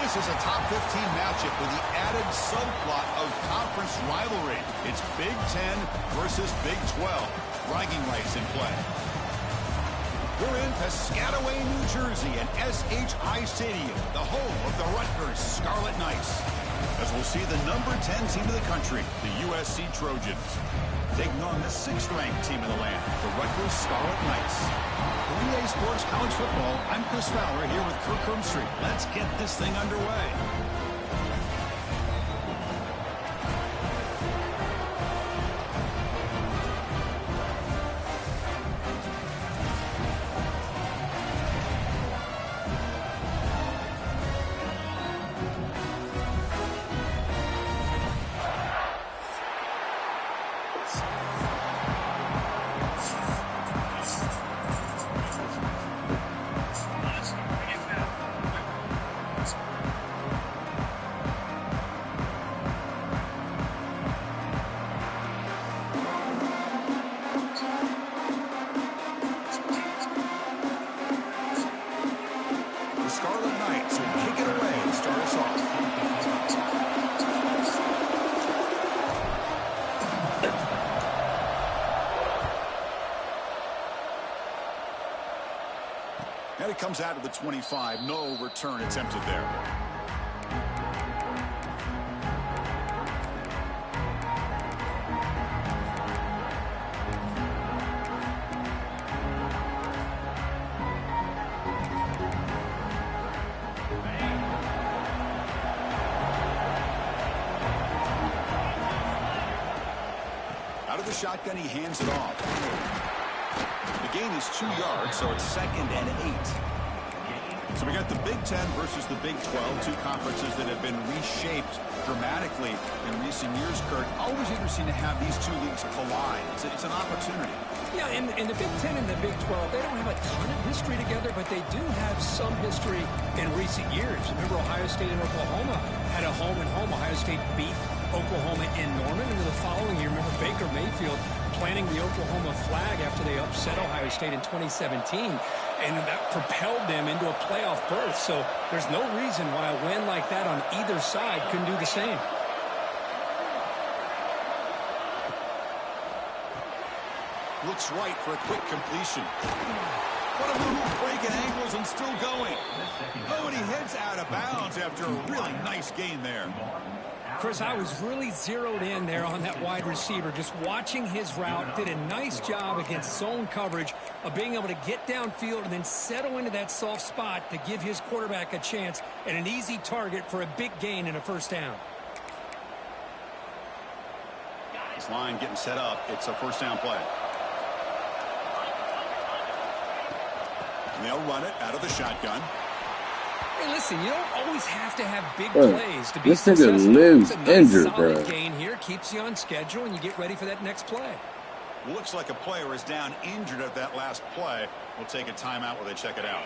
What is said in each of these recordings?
This is a top 15 matchup with the added subplot of conference rivalry. It's Big 10 versus Big 12. Bragging rights in play. We're in Piscataway, New Jersey at SHI Stadium, the home of the Rutgers Scarlet Knights. As we'll see the number 10 team in the country, the USC Trojans, taking on the 6th-ranked team in the land, the Rutgers Scarlet Knights. For EA Sports College Football, I'm Chris Fowler here with Kirk Herbstreit. Let's get this thing underway. And it comes out of the 25. No return attempted there. Out of the shotgun, he hands it off. The gain is 2 yards, so it's 2nd and 8. So we got the Big 10 versus the Big 12, two conferences that have been reshaped dramatically in recent years, Kurt. Always interesting to have these two leagues collide. It's an opportunity. Yeah, and the Big 10 and the Big 12, they don't have a ton of history together, but they do have some history in recent years. Remember, Ohio State and Oklahoma had a home-and-home. Ohio State beat Oklahoma in Norman, and the following year, remember Baker Mayfield planting the Oklahoma flag after they upset Ohio State in 2017, and that propelled them into a playoff berth. So there's no reason why a win like that on either side couldn't do the same. Looks right for a quick completion. What a move, breaking ankles and still going. Oh, and he heads out of bounds after a really nice gain there. Chris, I was really zeroed in there on that wide receiver, just watching his route. Did a nice job against zone coverage of being able to get downfield and then settle into that soft spot to give his quarterback a chance and an easy target for a big gain and a first down. This line getting set up. It's a first down play. And they'll run it out of the shotgun. Hey, listen, you don't always have to have big plays to be this successful. This nigga lives nice, injured, bro. Gain here keeps you on schedule, and you get ready for that next play. Looks like a player is down injured at that last play. We'll take a timeout while they check it out.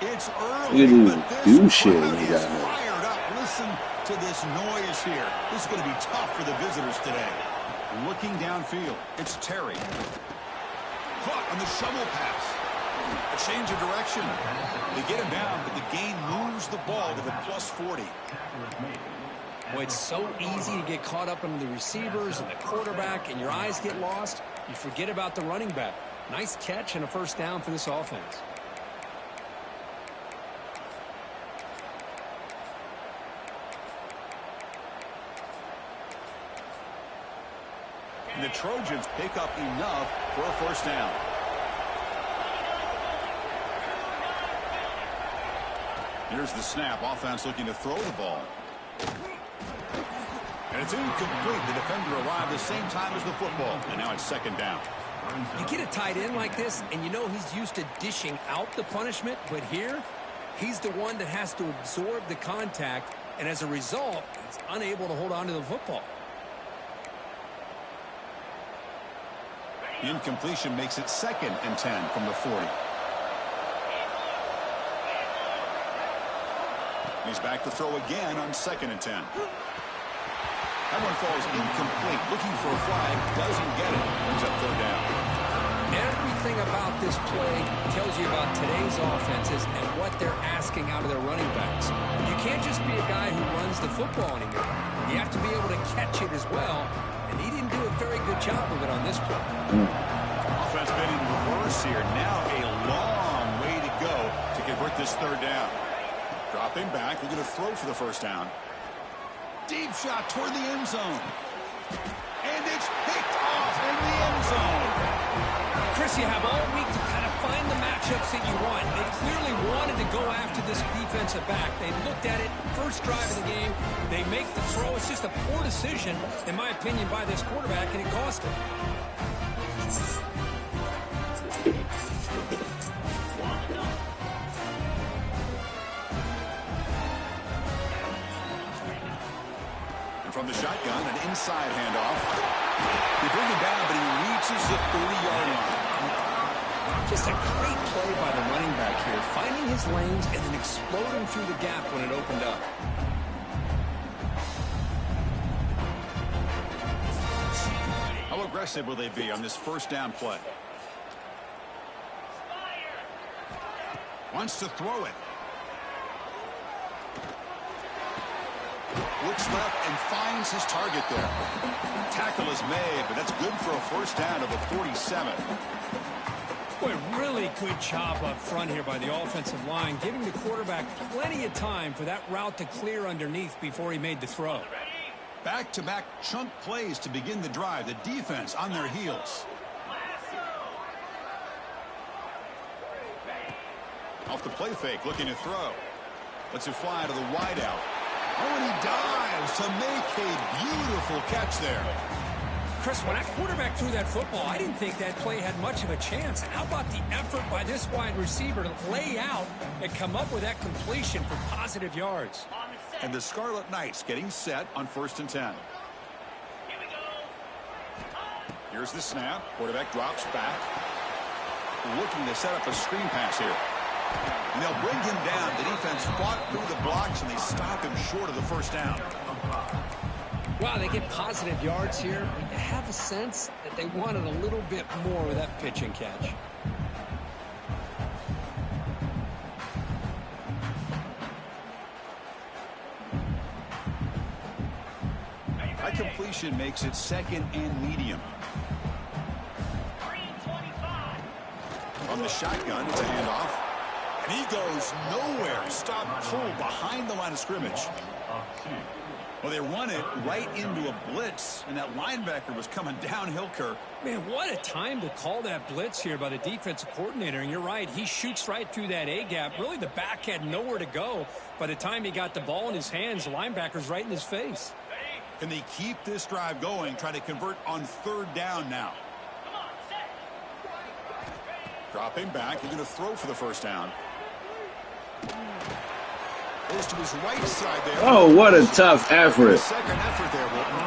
It's early, but this crowd is fired up. Listen to this noise here. This is going to be tough for the visitors today. Looking downfield, it's Terry. Caught on the shovel pass. A change of direction. They get him down, but the gain moves the ball to the +40. Well, it's so easy to get caught up in the receivers and the quarterback, and your eyes get lost. You forget about the running back. Nice catch and a first down for this offense. And the Trojans pick up enough for a first down. Here's the snap. Offense looking to throw the ball. And it's incomplete. The defender arrived the same time as the football. And now it's 2nd down. You get a tight end like this, and you know he's used to dishing out the punishment. But here, he's the one that has to absorb the contact. And as a result, he's unable to hold on to the football. The incompletion makes it 2nd and 10 from the 40. He's back to throw again on 2nd and 10. That one falls incomplete. Looking for a flag. Doesn't get it. Brings up 3rd down. Everything about this play tells you about today's offenses and what they're asking out of their running backs. You can't just be a guy who runs the football anymore. You have to be able to catch it as well, and he didn't do a very good job of it on this play. Offense been in reverse here. Now a long way to go to convert this third down. Dropping back, they're going to throw for the first down. Deep shot toward the end zone. And it's picked off in the end zone. Chris, you have all week to kind of find the matchups that you want. They clearly wanted to go after this defensive back. They looked at it, first drive of the game. They make the throw. It's just a poor decision, in my opinion, by this quarterback, and it cost him. From the shotgun, an inside handoff. They bring him down, but he reaches the 30-yard line. Just a great play by the running back here, finding his lanes and then exploding through the gap when it opened up. How aggressive will they be on this first down play? Wants to throw it. Looks left and finds his target there. Tackle is made, but that's good for a first down of the 47. Boy, really good job up front here by the offensive line, giving the quarterback plenty of time for that route to clear underneath before he made the throw. Back-to-back chunk plays to begin the drive. The defense on their heels. Off the play fake, looking to throw. Lets it fly to the wideout. Oh, and he dives to make a beautiful catch there. Chris, when that quarterback threw that football, I didn't think that play had much of a chance. How about the effort by this wide receiver to lay out and come up with that completion for positive yards? And the Scarlet Knights getting set on 1st and 10. Here's the snap. Quarterback drops back. Looking to set up a screen pass here. And they'll bring him down. The defense fought through the blocks, and they stop him short of the first down. Wow, they get positive yards here. You have a sense that they wanted a little bit more with that pitch and catch. High completion makes it 2nd and medium. From the shotgun, it's a handoff. And he goes nowhere. Stop pull behind the line of scrimmage. Well, they run it right into a blitz, and that linebacker was coming downhill, Kirk. Man, what a time to call that blitz here by the defensive coordinator. And you're right, he shoots right through that A-gap. Really, the back had nowhere to go. By the time he got the ball in his hands, the linebacker's right in his face. Can they keep this drive going, try to convert on 3rd down now? Dropping back, he's going to throw for the first down. Goes to his right side there. Oh, what a tough effort.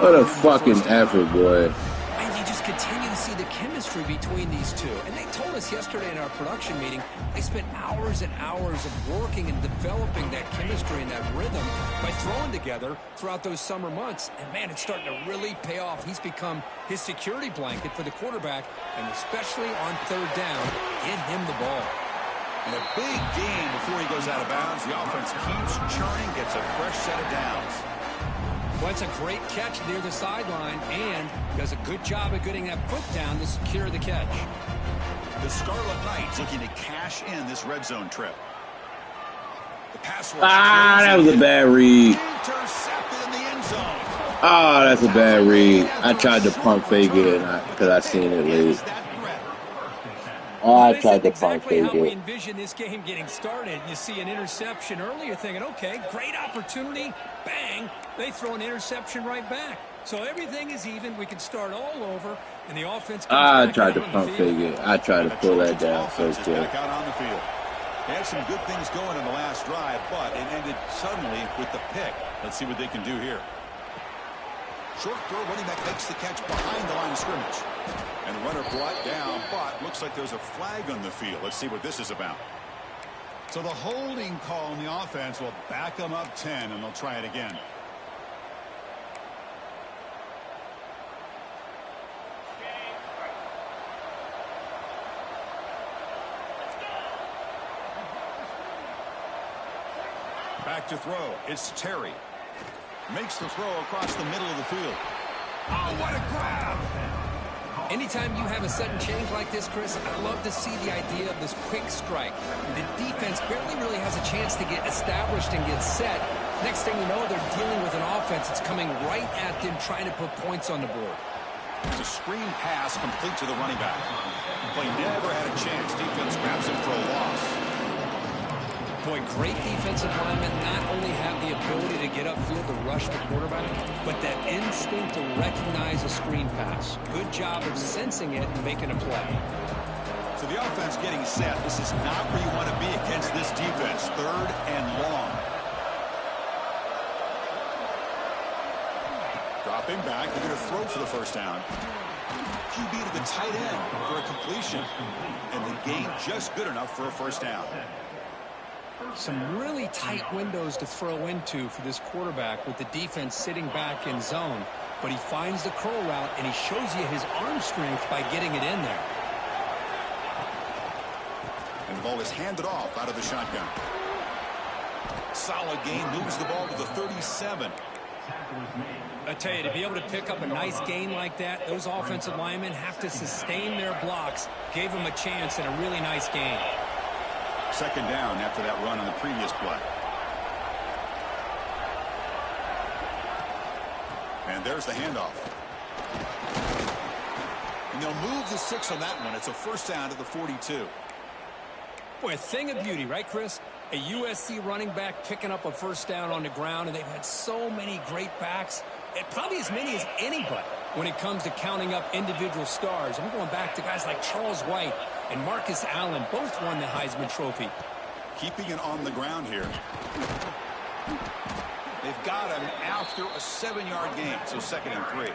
What a fucking effort, boy. And you just continue to see the chemistry between these two. And they told us yesterday in our production meeting, they spent hours and hours of working and developing that chemistry and that rhythm by throwing together throughout those summer months. And, man, it's starting to really pay off. He's become his security blanket for the quarterback, and especially on 3rd down, get him the ball. And a big gain before he goes out of bounds. The offense keeps churning, gets a fresh set of downs. Well, it's a great catch near the sideline and does a good job of getting that foot down to secure the catch. The Scarlet Knights looking to cash in this red zone trip. The pass rush. That was a bad read. Intercepted in the end zone. Oh, that's a bad read. I tried to pump fake it because I seen it late. Oh, I tried to pump fake how we it. envision this game getting started. You see an interception early, you're thinking, okay, great opportunity. Bang, they throw an interception right back. So everything is even. We can start all over, and the offense comes I back tried to out on pump the fake field. it. I tried to pull that down first kill. Back out on the field. They had some good things going in the last drive, but it ended suddenly with the pick. Let's see what they can do here. Short throw, running back makes the catch behind the line of scrimmage. And the runner brought down, but looks like there's a flag on the field. Let's see what this is about. So the holding call on the offense will back them up 10, and they'll try it again. Back to throw. It's Terry. Makes the throw across the middle of the field. Oh, what a grab! Anytime you have a sudden change like this, Chris, I love to see the idea of this quick strike. The defense barely really has a chance to get established and get set. Next thing you know, they're dealing with an offense that's coming right at them, trying to put points on the board. It's a screen pass complete to the running back. Play never had a chance. Defense grabs him for a loss. Boy, great defensive linemen not only have the ability to get upfield to rush the quarterback, but that instinct to recognize a screen pass. Good job of sensing it and making a play. So the offense getting set. This is not where you want to be against this defense. 3rd and long. Dropping back. They're going to throw for the first down. QB to the tight end for a completion. And the gain just good enough for a first down. Some really tight windows to throw into for this quarterback with the defense sitting back in zone. But he finds the curl route, and he shows you his arm strength by getting it in there. And the ball is handed off out of the shotgun. Solid gain, moves the ball to the 37. I tell you, to be able to pick up a nice gain like that, those offensive linemen have to sustain their blocks. Gave him a chance and a really nice gain. 2nd down after that run on the previous play. And there's the handoff. And they'll move the 6 on that one. It's a first down to the 42. Boy, a thing of beauty, right, Chris? A USC running back picking up a first down on the ground, and they've had so many great backs, and probably as many as anybody when it comes to counting up individual stars. I'm going back to guys like Charles White and Marcus Allen, both won the Heisman Trophy. Keeping it on the ground here. They've got him after a 7-yard gain, so 2nd and 3.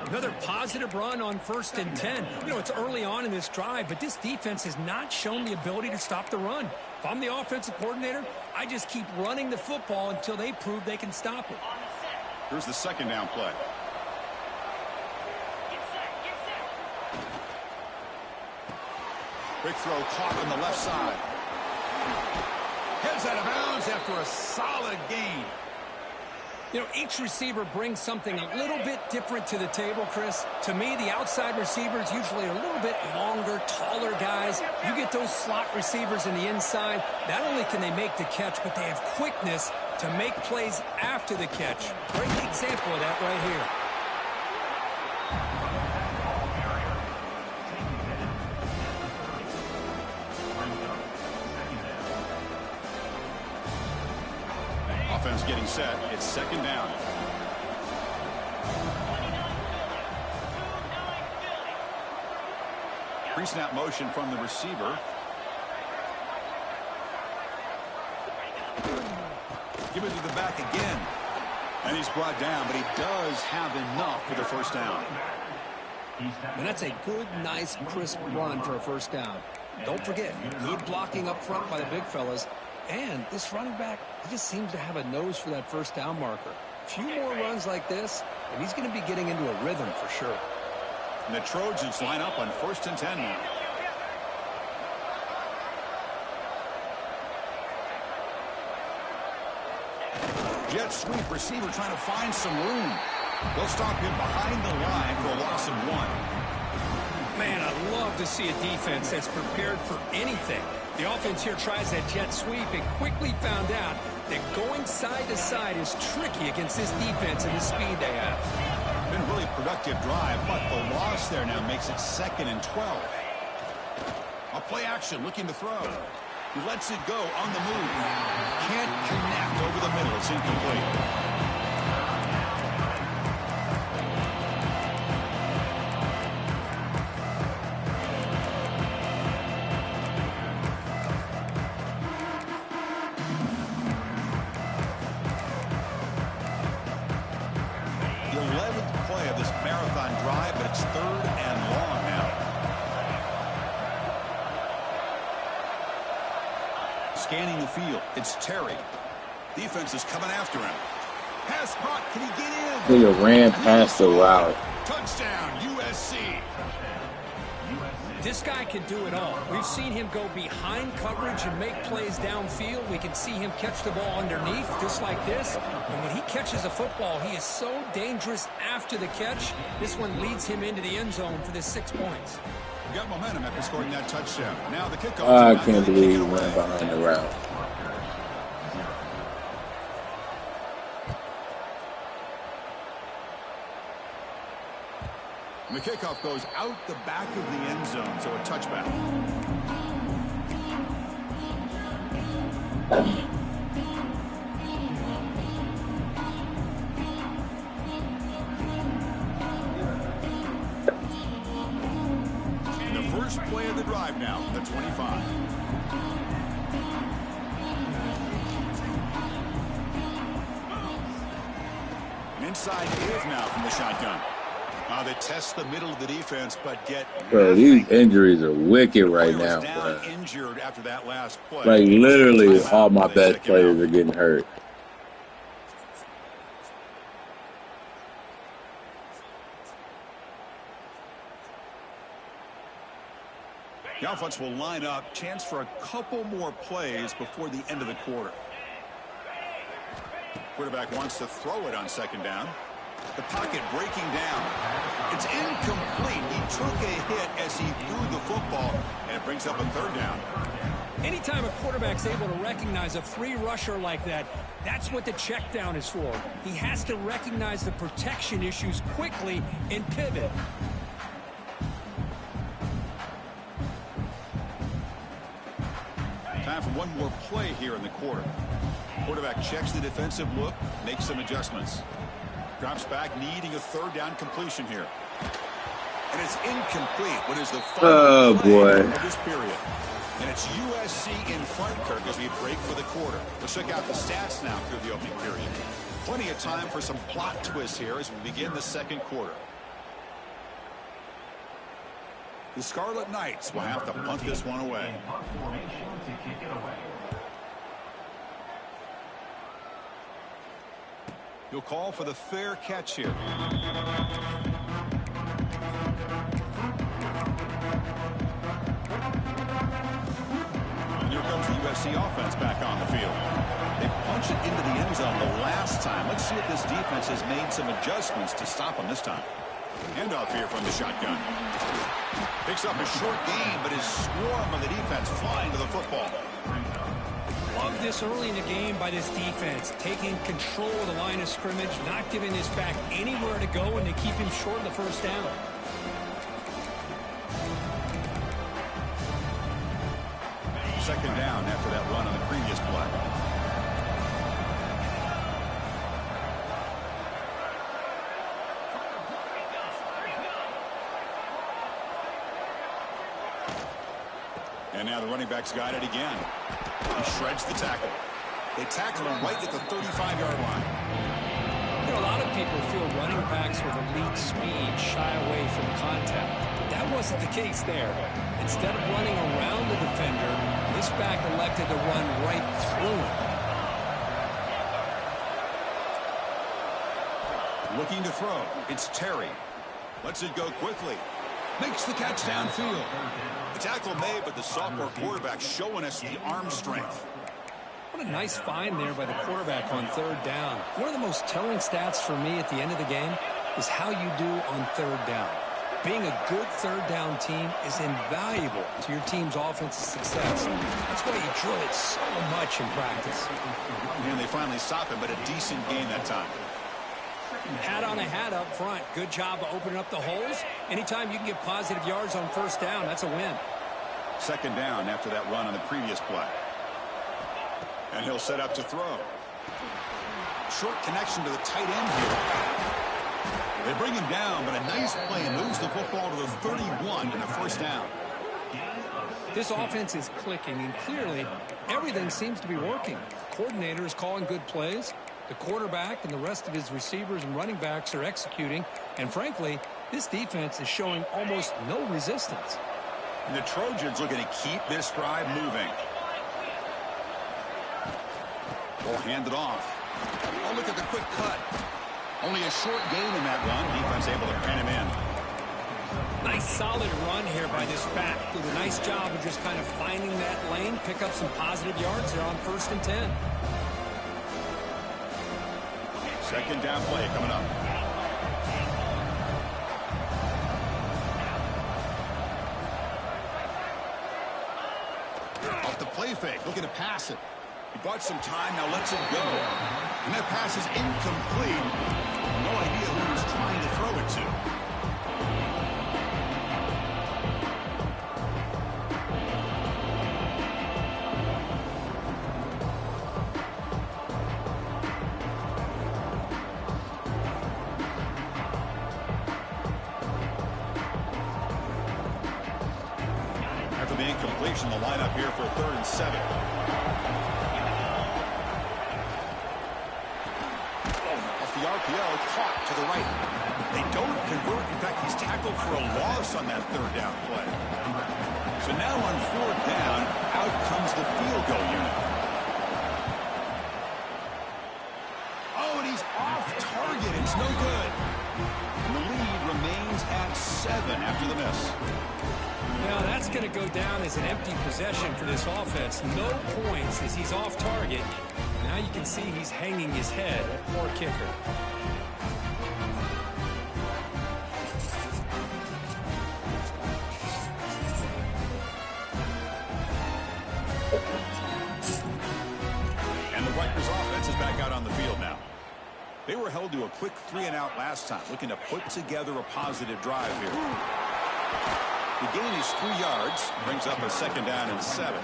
Another positive run on 1st and 10. You know, it's early on in this drive, but this defense has not shown the ability to stop the run. If I'm the offensive coordinator, I just keep running the football until they prove they can stop it. Here's the 2nd down play. Quick throw caught on the left side. Heads out of bounds after a solid gain. You know, each receiver brings something a little bit different to the table, Chris. To me, the outside receivers usually are a little bit longer, taller guys. You get those slot receivers in the inside, not only can they make the catch, but they have quickness to make plays after the catch. Great example of that right here. Offense getting set. It's 2nd down. Pre-snap motion from the receiver. Give it to the back again. And he's brought down, but he does have enough for the first down. And that's a good, nice, crisp run for a first down. Don't forget, good blocking up front by the big fellas. And this running back, he just seems to have a nose for that first down marker. A few more runs like this, and he's going to be getting into a rhythm for sure. And the Trojans line up on 1st and 10 now. Jet sweep, receiver trying to find some room. They'll stop him behind the line for a loss of 1. Man, I love to see a defense that's prepared for anything. The offense here tries that jet sweep and quickly found out that going side to side is tricky against this defense and the speed they have. Been a really productive drive, but the loss there now makes it 2nd and 12. A play action, looking to throw. He lets it go on the move. Can't connect over the middle. It's incomplete. Scanning the field. It's Terry. Defense is coming after him. Pass caught. Can he get in? He ran past the route. Touchdown, USC. This guy can do it all. We've seen him go behind coverage and make plays downfield. We can see him catch the ball underneath, just like this. And when he catches a football, he is so dangerous after the catch. This one leads him into the end zone for the 6 points. Got momentum after scoring that touchdown. Now the kickoff. I can't believe he went behind the route. And the kickoff goes out the back of the end zone, so a touchback. And the first play of the drive now, the 25. And inside is now from the shotgun. They test the middle of the defense, but get bro, these injuries are wicked right now, bro. Injured after that last play. Like, literally, all my best players are getting hurt. The offense will line up. Chance for a couple more plays before the end of the quarter. Quarterback wants to throw it on second down. The pocket breaking down. It's incomplete. He took a hit as he threw the football, and it brings up a third down. Anytime a quarterback's able to recognize a free rusher like that, that's what the check down is for. He has to recognize the protection issues quickly and pivot. Time for one more play here in the quarter. Quarterback checks the defensive look, makes some adjustments. Drops back, needing a third down completion here. And it's incomplete. What is the final play of this period? And it's USC in front, Kirk, as we break for the quarter. Let's check out the stats now through the opening period. Plenty of time for some plot twists here as we begin the second quarter. The Scarlet Knights will have to punt this one away. He'll call for the fair catch here. And here comes the USC offense back on the field. They punched it into the end zone the last time. Let's see if this defense has made some adjustments to stop them this time. Handoff here from the shotgun. Picks up a short gain, but his swarm of the defense flying to the football. Love this early in the game by this defense, taking control of the line of scrimmage, not giving this back anywhere to go, and they keep him short of the first down. Second down after that run on the previous play. And now the running back's got it again. He shreds the tackle. They tackle him right at the 35-yard line. You know, a lot of people feel running backs with elite speed shy away from contact. But that wasn't the case there. Instead of running around the defender, this back elected to run right through him. Looking to throw. It's Terry. Lets it go quickly. Makes the catch downfield. The tackle made, but the sophomore quarterback showing us the arm strength. What a nice find there by the quarterback on third down. One of the most telling stats for me at the end of the game is how you do on third down. Being a good third down team is invaluable to your team's offensive success. That's why you drill it so much in practice. And they finally stop him, but a decent gain that time. Hat on a hat up front. Good job of opening up the holes. Anytime you can get positive yards on first down, that's a win. Second down after that run on the previous play. And he'll set up to throw. Short connection to the tight end here. They bring him down, but a nice play moves the football to the 31 and a first down. This offense is clicking, and clearly everything seems to be working. The coordinator is calling good plays. The quarterback and the rest of his receivers and running backs are executing. And frankly, this defense is showing almost no resistance. And the Trojans looking to keep this drive moving. Ball handed off. Oh, look at the quick cut. Only a short gain in that run. Defense able to pin him in. Nice solid run here by this back. Did a nice job of just kind of finding that lane, pick up some positive yards there on 1st and 10. Second down play coming up. Off the play fake, looking to pass it. He bought some time, now lets it go. And that pass is incomplete. No idea who he was trying to throw it to. After the incompletion, the lineup here for 3rd and 7. Off the RPO, caught to the right. They don't convert. In fact, he's tackled for a loss on that 3rd down play. So now on 4th down, out comes the field goal unit. Oh, and he's off target. It's no good. And the lead remains at 7 after the miss. Now that's going to go down as an empty possession for this offense. No points as he's off target. Now you can see he's hanging his head. Poor kicker. And the Rutgers offense is back out on the field now. They were held to a quick 3-and-out last time, looking to put together a positive drive here. The gain is 3 yards, brings up a 2nd down and 7.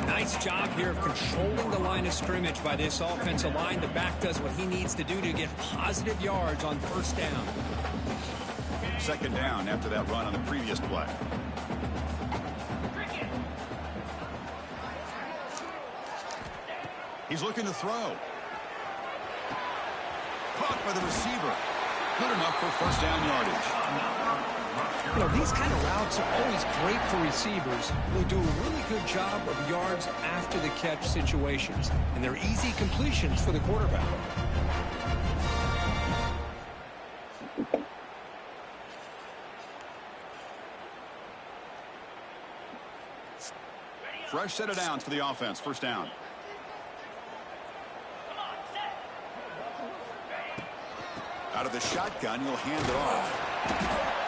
Nice job here of controlling the line of scrimmage by this offensive line. The back does what he needs to do to get positive yards on 1st down. 2nd down after that run on the previous play. He's looking to throw. Caught by the receiver. Good enough for 1st down yardage. You know, these kind of routes are always great for receivers who do a really good job of yards after the catch situations. And they're easy completions for the quarterback. Fresh set of downs for the offense. 1st down. Out of the shotgun, he'll hand it off.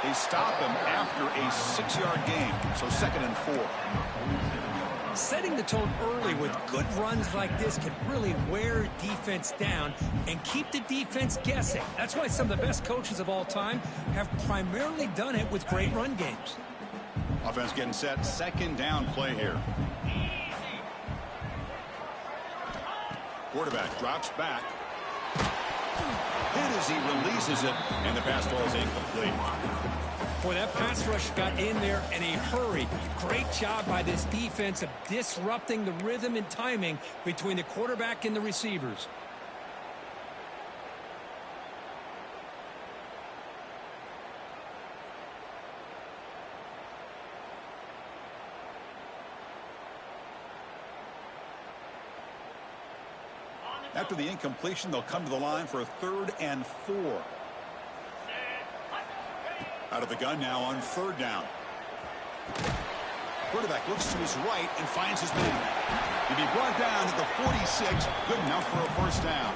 They stop him after a 6-yard gain, so 2nd and 4. Setting the tone early with good runs like this can really wear defense down and keep the defense guessing. That's why some of the best coaches of all time have primarily done it with great run games. Offense getting set. 2nd down play here. Quarterback drops back. Hit as he releases it, and the pass ball is incomplete. Boy, that pass rush got in there in a hurry. Great job by this defense of disrupting the rhythm and timing between the quarterback and the receivers. After the incompletion, they'll come to the line for a 3rd and 4. Out of the gun now on 3rd down. Quarterback looks to his right and finds his man. He'll be brought down at the 46. Good enough for a 1st down.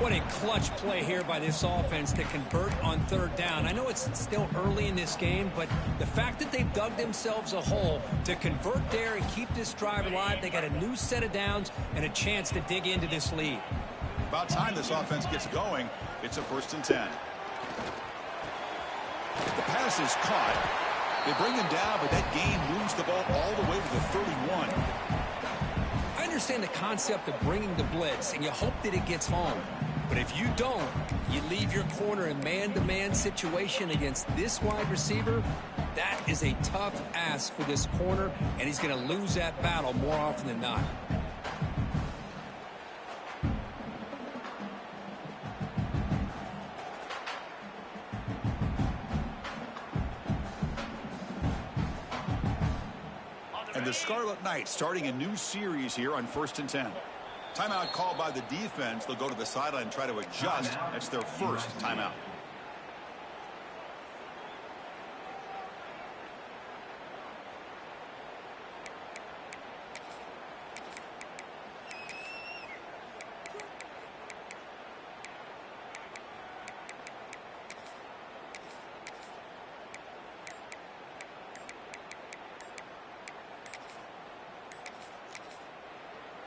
What a clutch play here by this offense to convert on 3rd down. I know it's still early in this game, but the fact that they've dug themselves a hole to convert there and keep this drive alive, they got a new set of downs and a chance to dig into this lead. About time this offense gets going. It's a 1st and 10. The pass is caught. They bring him down, but that gain moves the ball all the way to the 31. I understand the concept of bringing the blitz, and you hope that it gets home. But if you don't, you leave your corner in man-to-man situation against this wide receiver. That is a tough ask for this corner, and he's going to lose that battle more often than not. And the Scarlet Knights starting a new series here on 1st and 10. Timeout called by the defense. They'll go to the sideline and try to adjust. That's their 1st timeout.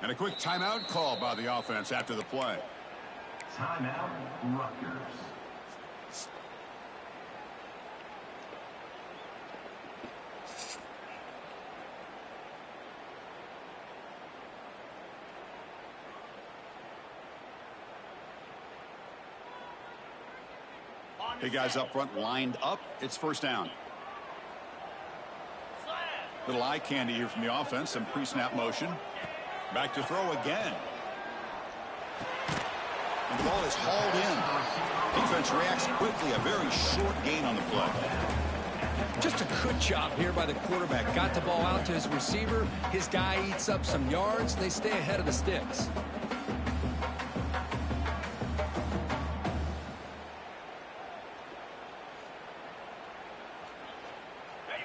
And a quick timeout call by the offense after the play. Timeout, Rutgers. Hey, guys up front lined up. It's first down. Little eye candy here from the offense. Some pre-snap motion. Back to throw again. And the ball is hauled in. Defense reacts quickly. A very short gain on the play. Just a good job here by the quarterback. Got the ball out to his receiver. His guy eats up some yards. They stay ahead of the sticks.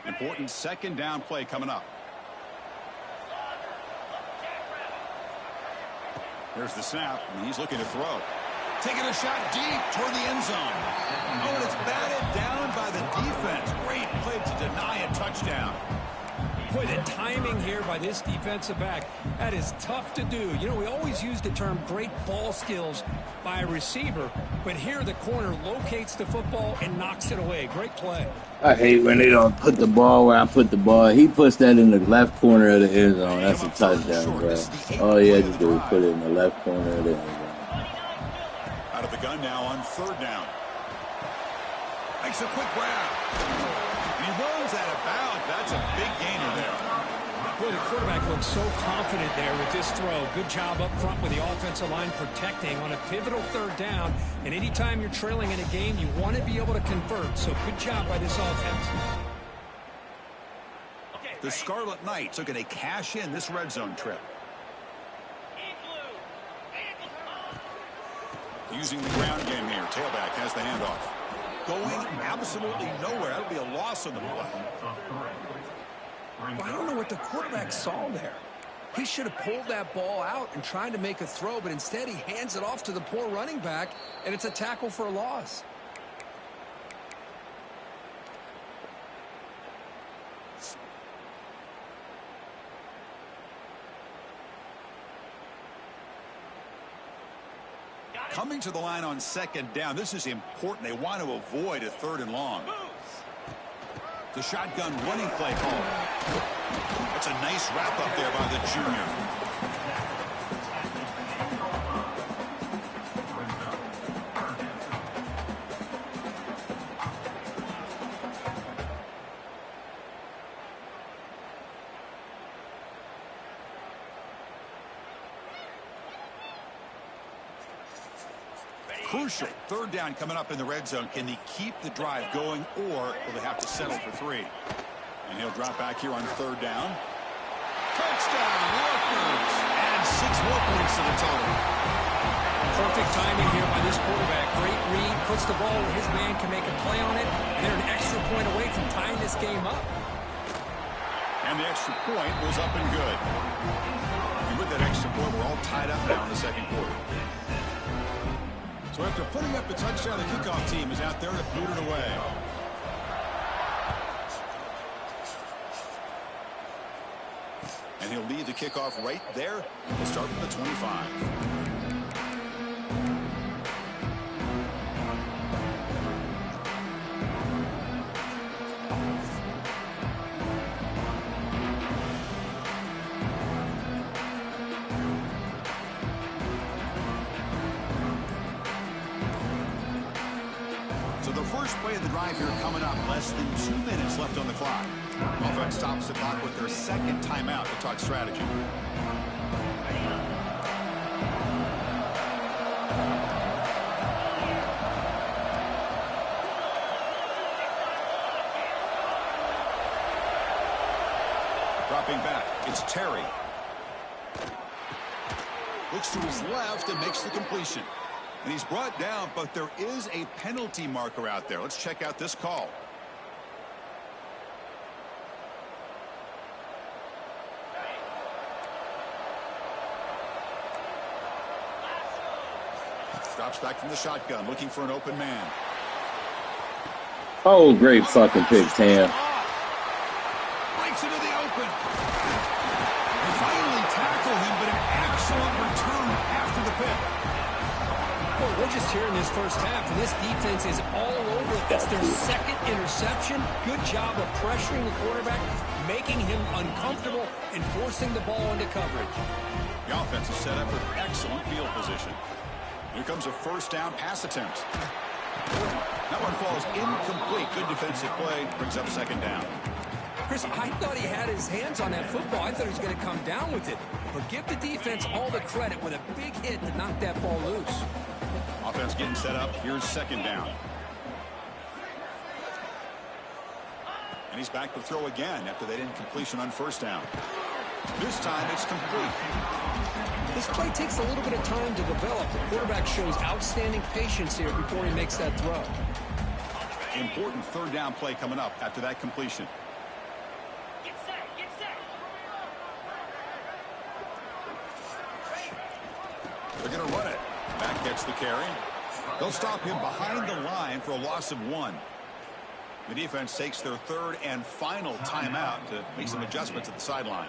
Important second down play coming up. There's the snap, and he's looking to throw. Taking a shot deep toward the end zone. Oh, and it's batted down by the defense. Great play to deny a touchdown. Boy, the timing here by this defensive back, that is tough to do. You know, we always use the term great ball skills by a receiver, but here the corner locates the football and knocks it away. Great play. I hate when they don't put the ball where I put the ball. He puts that in the left corner of the end zone. That's a touchdown, bro. All he had to do was put it in the left corner of the end zone. Out of the gun now on third down. Makes a quick grab. And he runs out of bounds. That's a big gainer there. Boy, the quarterback looks so confident there with this throw. Good job up front with the offensive line protecting on a pivotal third down. And anytime you're trailing in a game, you want to be able to convert. So good job by this offense. The Scarlet Knights looking to cash in this red zone trip. Using the ground game here. Tailback has the handoff. Going absolutely nowhere. That'll be a loss on the play. Well, I don't know what the quarterback saw there. He should have pulled that ball out and tried to make a throw, but instead he hands it off to the poor running back, and it's a tackle for a loss. Coming to the line on second down. This is important. They want to avoid a third and long. The shotgun running play call. That's a nice wrap up there by the junior. Crucial third down coming up in the red zone. Can they keep the drive going, or will they have to settle for three? And he'll drop back here on third down. Touchdown, Rutgers! And 6 more points to the total. Perfect timing here by this quarterback. Great read, puts the ball where his man can make a play on it, and they're an extra point away from tying this game up. And the extra point was up and good. And with that extra point, we're all tied up now in the second quarter. So after putting up the touchdown, the kickoff team is out there to boot it away. And he'll lead the kickoff right there. We'll start from the 25. Play of the drive here coming up. Less than 2 minutes left on the clock. Offense stops the clock with their second timeout to talk strategy. Dropping back, it's Terry. Looks to his left and makes the completion. And he's brought down, but there is a penalty marker out there. Let's check out this call. Drops back from the shotgun, looking for an open man. Oh, great fucking pick, Tam. Breaks into the open. They finally tackle him, but an We're just here in this first half, and this defense is all over it. That's their second interception. Good job of pressuring the quarterback, making him uncomfortable, and forcing the ball into coverage. The offense is set up with excellent field position. Here comes a first down pass attempt. That one falls incomplete. Good defensive play. Brings up second down. Chris, I thought he had his hands on that football. I thought he was going to come down with it. But give the defense all the credit with a big hit to knock that ball loose. Offense getting set up. Here's second down. And he's back to throw again after that incompletion on first down. This time it's complete. This play takes a little bit of time to develop. The quarterback shows outstanding patience here before he makes that throw. Important third down play coming up after that completion. Get set. They're going to run it. Back gets the carry. They'll stop him behind the line for a loss of 1. The defense takes their third and final timeout to make some adjustments at the sideline.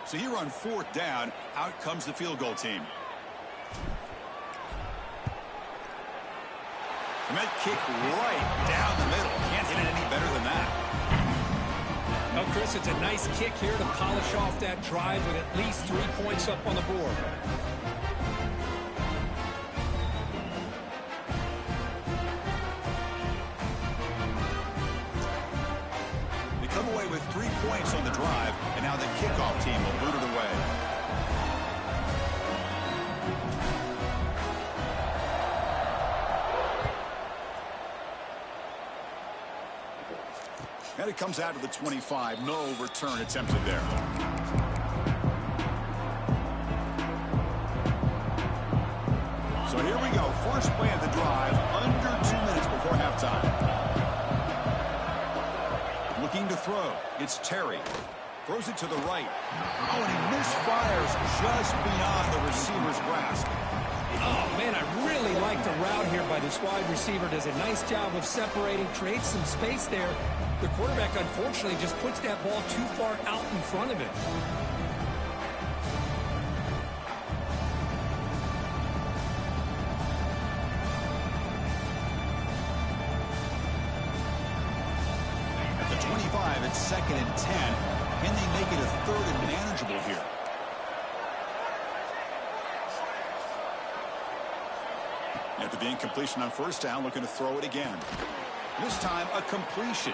So here on fourth down, out comes the field goal team. And that kick right down the middle. Can't hit it any better than that. Well, Chris, it's a nice kick here to polish off that drive with at least 3 points up on the board. They come away with 3 points on the drive, and now the kickoff team will boot it away. And it comes out to the 25. No return attempted there. So here we go. First play of the drive. Under 2 minutes before halftime. Looking to throw. It's Terry. Throws it to the right. Oh, and he misfires just beyond the receiver's grasp. Oh, man, I really like the route here by this wide receiver. Does a nice job of separating, creates some space there. The quarterback, unfortunately, just puts that ball too far out in front of it. At the 25, it's second and 10. Can they make it a third and manageable here? After the incompletion on first down, looking to throw it again. This time, a completion.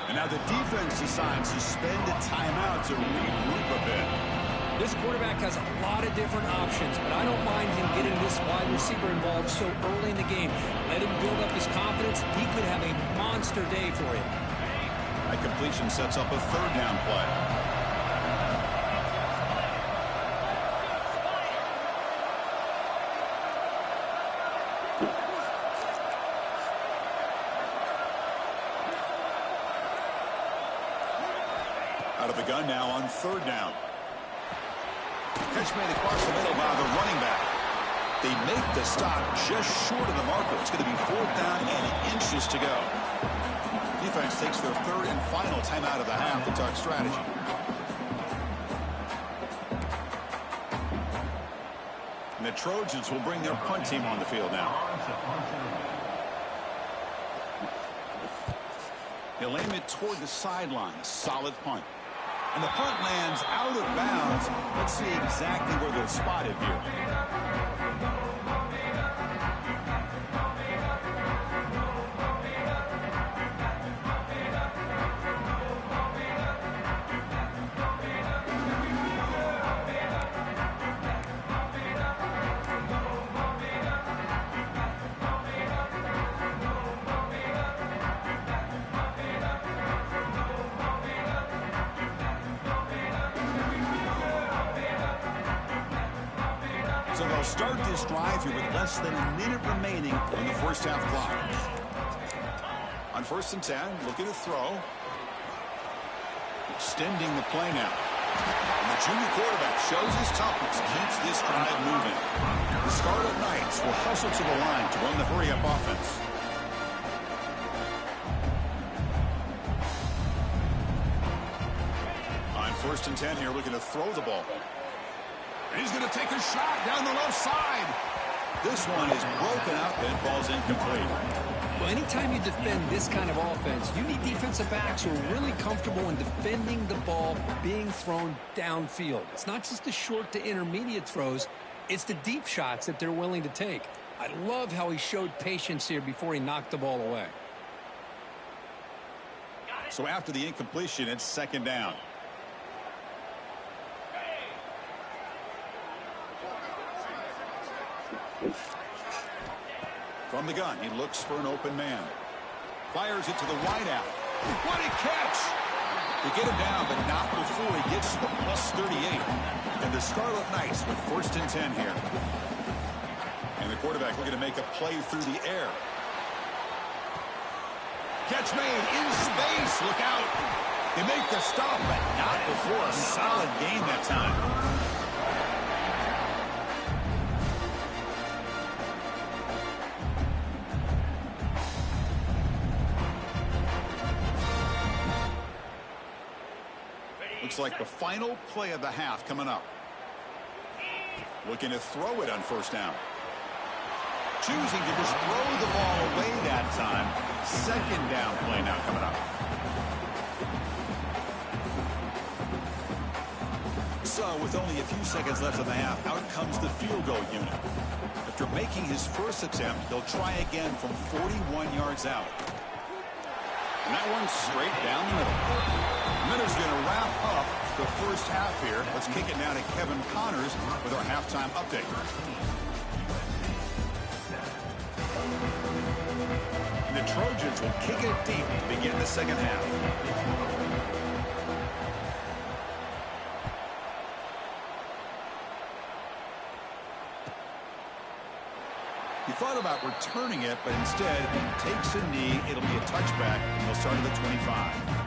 And now the defense decides to spend a timeout to regroup a bit. This quarterback has a lot of different options, but I don't mind him getting this wide receiver involved so early in the game. Let him build up his confidence. He could have a monster day for him. That completion sets up a third down play. Out of the gun now on third down. Catch made across the middle by the running back. They make the stop just short of the marker. It's going to be fourth down and inches to go. Defense takes their third and final timeout of the half to talk strategy. And the Trojans will bring their punt team on the field now. He'll aim it toward the sideline. A solid punt. And the punt lands out of bounds. Let's see exactly where they'll spot it here. So they'll start this drive here with less than a minute remaining on the first half clock. On first and 10, looking to throw. Extending the play now. And the junior quarterback shows his toughness, keeps this drive moving. The Scarlet Knights will hustle to the line to run the hurry-up offense. On first and 10 here, looking to throw the ball. And he's going to take a shot down the left side. This one is broken up and falls incomplete. Well, anytime you defend this kind of offense, you need defensive backs who are really comfortable in defending the ball being thrown downfield. It's not just the short to intermediate throws, it's the deep shots that they're willing to take. I love how he showed patience here before he knocked the ball away. So after the incompletion, it's second down. From the gun, he looks for an open man. Fires it to the wideout. What a catch! They get him down, but not before he gets to the plus 38. And the Scarlet Knights with 1st and 10 here. And the quarterback looking to make a play through the air. Catch made in space. Look out. They make the stop, but not before a solid gain that time. Looks like the final play of the half coming up. Looking to throw it on 1st down. Choosing to just throw the ball away that time. 2nd down play now coming up. So with only a few seconds left in the half, out comes the field goal unit. After making his first attempt, they'll try again from 41 yards out. And that one's straight down the middle. Minutes going to wrap up the first half here. Let's kick it now to Kevin Connors with our halftime update. And the Trojans will kick it deep to begin the second half. He thought about returning it, but instead takes a knee. It'll be a touchback, and they'll start at the 25.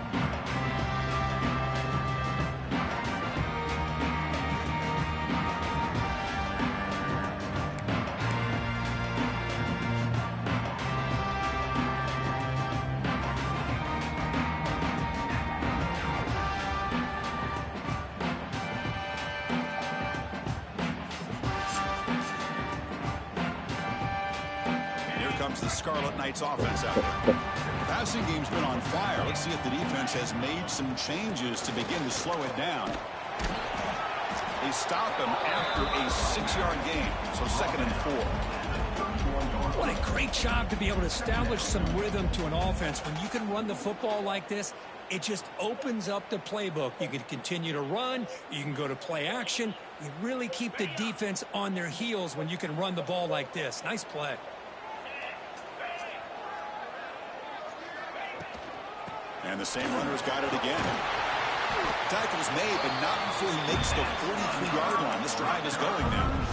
The Scarlet Knights offense out there. Passing game's been on fire. Let's see if the defense has made some changes to begin to slow it down. They stop him after a 6-yard gain, so 2nd and 4. What a great job to be able to establish some rhythm to an offense. When you can run the football like this, it just opens up the playbook. You can continue to run. You can go to play action. You really keep the defense on their heels when you can run the ball like this. Nice play. And the same runner's got it again. Tackle's made, but not before he makes the 43-yard line. This drive is going now.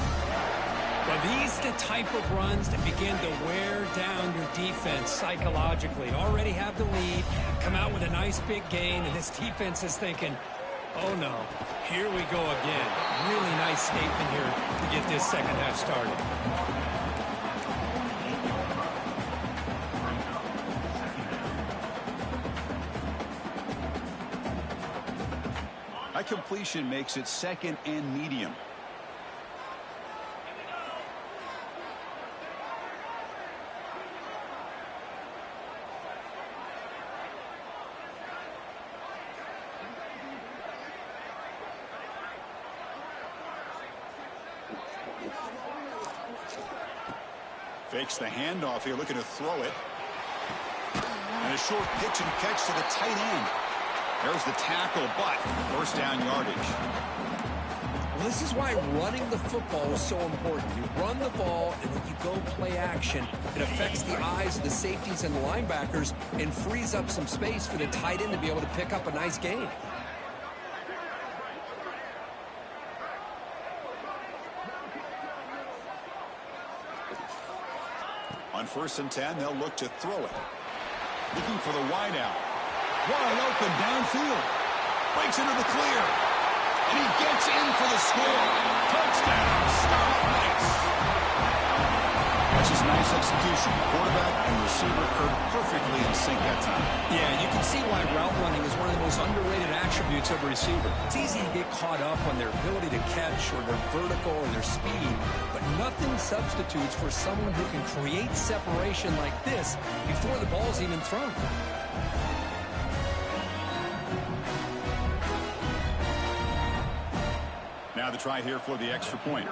Well, these are the type of runs that begin to wear down your defense psychologically. Already have the lead, come out with a nice big gain, and this defense is thinking, oh no, here we go again. Really nice statement here to get this second half started. That completion makes it 2nd and medium. Fakes the handoff here, looking to throw it. And a short pitch and catch to the tight end. There's the tackle, but 1st down yardage. Well, this is why running the football is so important. You run the ball, and when you go play action, it affects the eyes of the safeties and the linebackers and frees up some space for the tight end to be able to pick up a nice gain. On 1st and 10, they'll look to throw it. Looking for the wideout. Wide open downfield. Breaks into the clear. And he gets in for the score. Touchdown, Scarlet Knights. That's just nice execution. Quarterback and receiver are perfectly in sync that time. Yeah, you can see why route running is one of the most underrated actions attributes of a receiver. It's easy to get caught up on their ability to catch or their vertical or their speed, but nothing substitutes for someone who can create separation like this before the ball's even thrown. Now the try here for the extra point.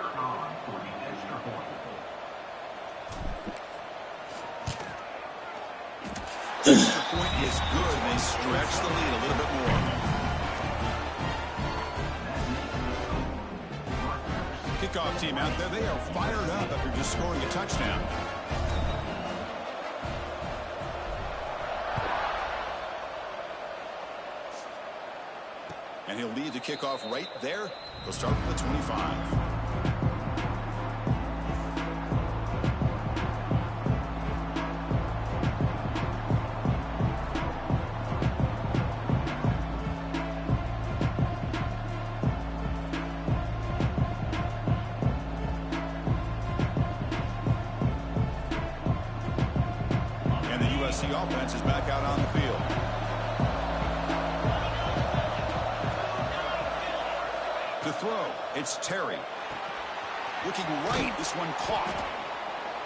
Extra point is good, and they stretch the lead a little bit more. Kickoff team out there, they are fired up after just scoring a touchdown. And he'll lead the kickoff right there. They'll start with the 25. And the USC offense is back out on the field. To throw, it's Terry. Looking right, this one caught.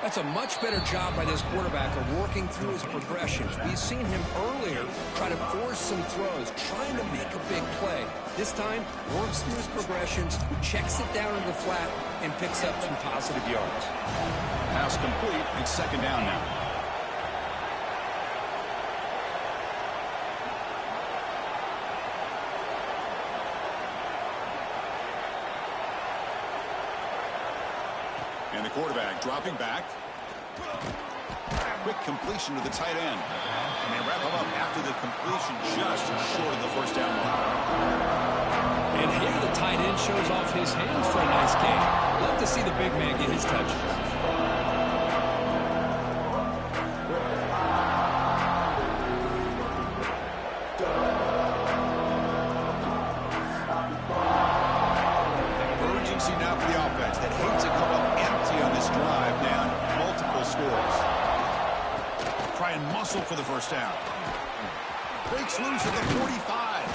That's a much better job by this quarterback of working through his progressions. We've seen him earlier try to force some throws, trying to make a big play. This time, works through his progressions, checks it down to the flat, and picks up some positive yards. Pass complete. It's second down now. And the quarterback dropping back. Quick completion to the tight end. And they wrap him up after the completion just short of the first down mark. And here the tight end shows off his hands for a nice game. Love to see the big man get his touches. Urgency now for the offense that hates to come up empty on this drive, down multiple scores. Try and muscle for the first down. Breaks loose at the 45.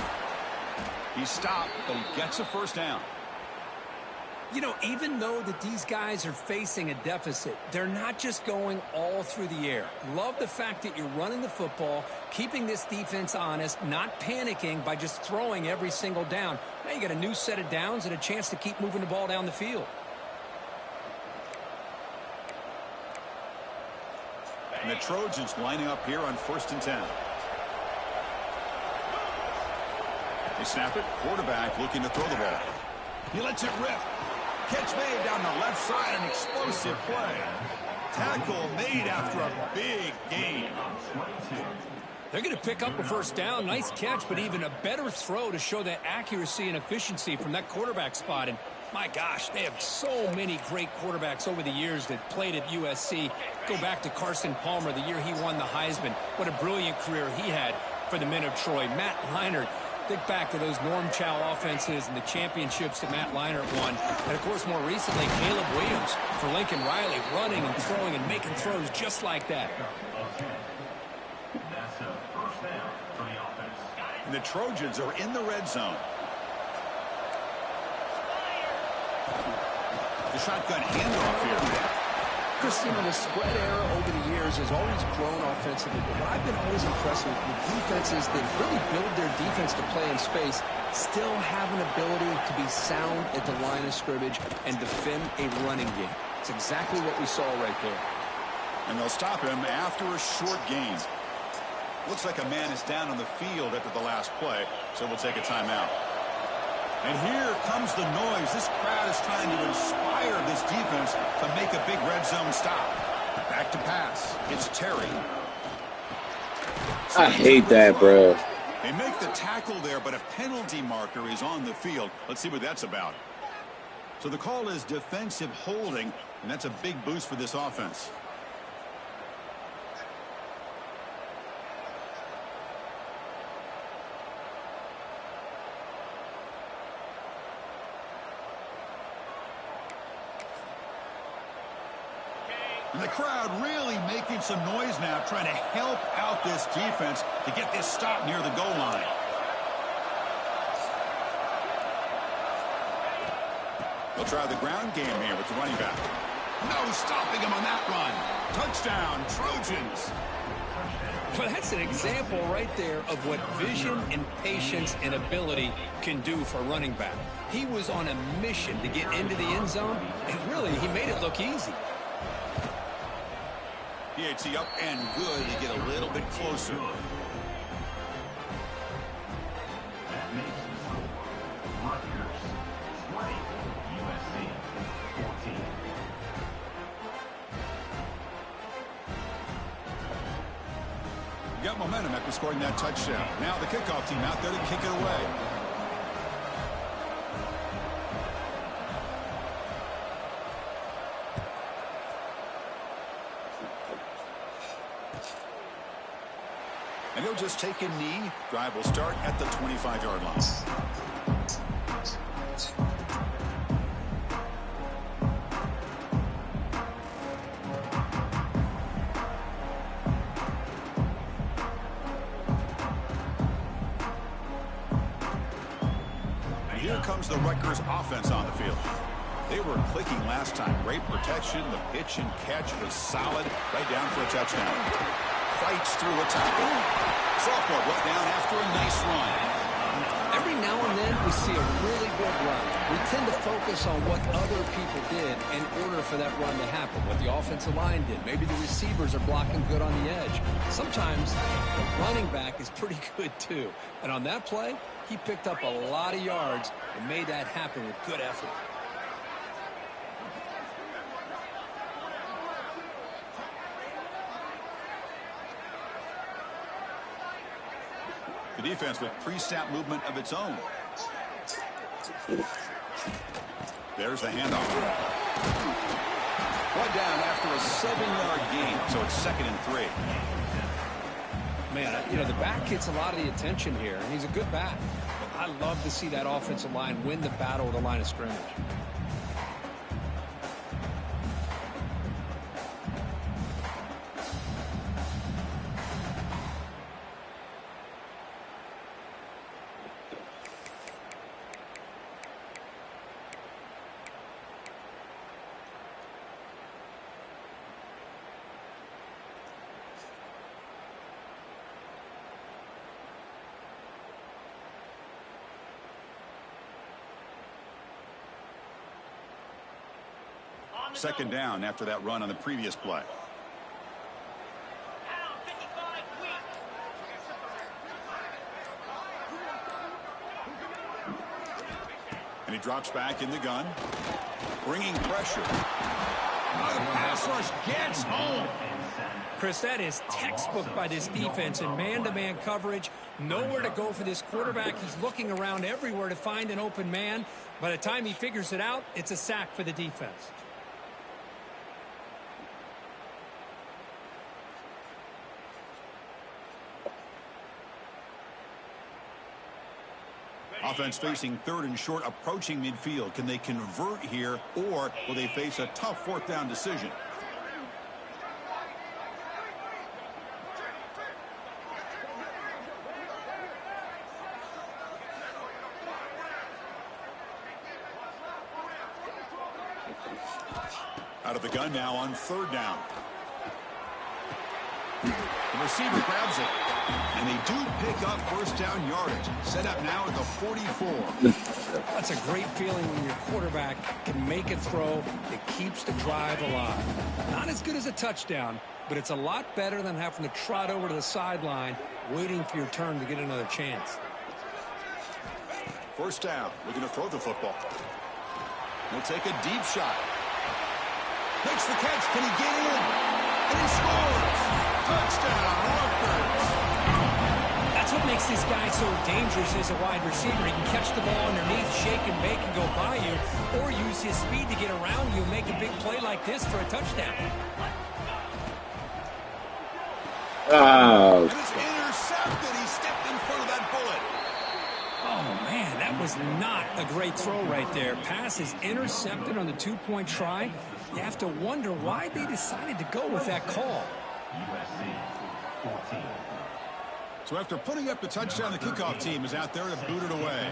He stopped, but he gets a first down. You know, even though that these guys are facing a deficit, they're not just going all through the air. Love the fact that you're running the football, keeping this defense honest, not panicking by just throwing every single down. Now you got a new set of downs and a chance to keep moving the ball down the field. And the Trojans lining up here on 1st and 10. They snap it. Quarterback looking to throw the ball. He lets it rip. Catch made down the left side. An explosive play. Tackle made after a big gain. They're going to pick up a first down. Nice catch, but even a better throw to show that accuracy and efficiency from that quarterback spot. And my gosh, they have so many great quarterbacks over the years that played at USC. Go back to Carson Palmer, the year he won the Heisman. What a brilliant career he had for the men of Troy. Matt Leinart. Think back to those Norm Chow offenses and the championships that Matt Leinart won. And, of course, more recently, Caleb Williams for Lincoln Riley, running and throwing and making throws just like that. And the Trojans are in the red zone. The shotgun handoff here. Chris, you know, the spread era over the years has always grown offensively, but what I've been always impressed with defenses that really build their defense to play in space still have an ability to be sound at the line of scrimmage and defend a running game. It's exactly what we saw right there. And they'll stop him after a short gain. Looks like a man is down on the field after the last play, so we'll take a timeout. And here comes the noise. This crowd is trying to inspire this defense to make a big red zone stop. Back to pass. It's Terry. I hate that, bro. They make the tackle there, but a penalty marker is on the field. Let's see what that's about. So the call is defensive holding, and that's a big boost for this offense. And the crowd really making some noise now, trying to help out this defense to get this stop near the goal line. They'll try the ground game here with the running back. No stopping him on that run. Touchdown, Trojans. Well, that's an example right there of what vision and patience and ability can do for a running back. He was on a mission to get into the end zone, and really, he made it look easy. PAT up and good to get a little bit closer. That makes the score. Rutgers 20, USC 14. You got momentum after scoring that touchdown. Now the kickoff team out there to kick it away. And he'll just take a knee. Drive will start at the 25-yard line. Here comes the Rutgers offense on the field. They were clicking last time. Great protection. The pitch and catch was solid. Right down for a touchdown. Fights through a tackle. Sophomore brought down after a nice run. Every now and then we see a really good run. We tend to focus on what other people did in order for that run to happen, what the offensive line did. Maybe the receivers are blocking good on the edge. Sometimes the running back is pretty good too. And on that play, he picked up a lot of yards and made that happen with good effort. The defense with pre-snap movement of its own. There's the handoff. Brought down after a 7-yard gain, so it's 2nd and 3. Man, you know, the back gets a lot of the attention here, and he's a good back. I love to see that offensive line win the battle at the line of scrimmage. Second down after that run on the previous play. Down 55 weak. And he drops back in the gun. Bringing pressure. The pass rush gets home. Chris, that is textbook by this defense in man-to-man coverage. Nowhere to go for this quarterback. He's looking around everywhere to find an open man. By the time he figures it out, it's a sack for the defense. Offense facing 3rd and short, approaching midfield. Can they convert here, or will they face a tough 4th down decision? Out of the gun now on 3rd down. The receiver grabs it, and they do pick up 1st down yardage. Set up now at the 44. That's a great feeling when your quarterback can make a throw that keeps the drive alive. Not as good as a touchdown, but it's a lot better than having to trot over to the sideline waiting for your turn to get another chance. 1st down, looking to throw the football. He'll take a deep shot. Makes the catch. Can he get in? And he scores! Touchdown, Rutgers! That's what makes this guy so dangerous as a wide receiver. He can catch the ball underneath, shake and bake and go by you, or use his speed to get around you and make a big play like this for a touchdown. Oh, And it's intercepted. He stepped in front of that bullet. Oh, man, that was not a great throw right there. Pass is intercepted on the 2-point try. You have to wonder why they decided to go with that call. USC 14. So after putting up the touchdown, the kickoff team is out there to boot it away.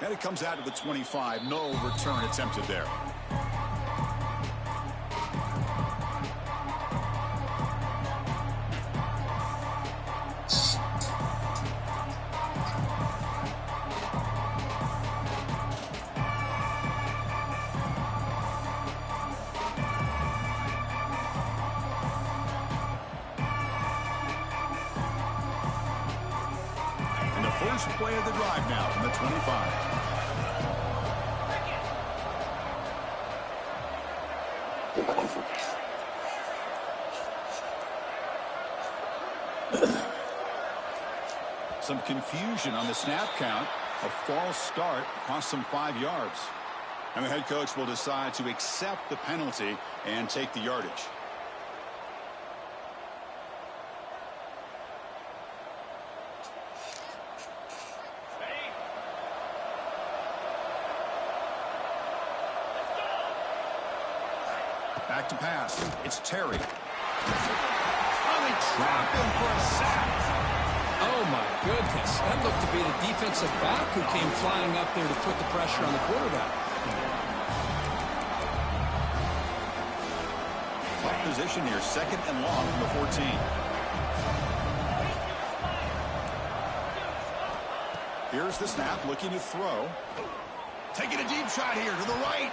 And it comes out to the 25. No return attempted there. And the first play of the drive now from the 25. Some confusion on the snap count. A false start cost them 5 yards. And the head coach will decide to accept the penalty and take the yardage. Back to pass. It's Terry. Oh, they trap him for a sack. Oh, my goodness. That looked to be the defensive back who came flying up there to put the pressure on the quarterback. Tough position here. 2nd and long from the 14. Here's the snap, looking to throw. Taking a deep shot here to the right.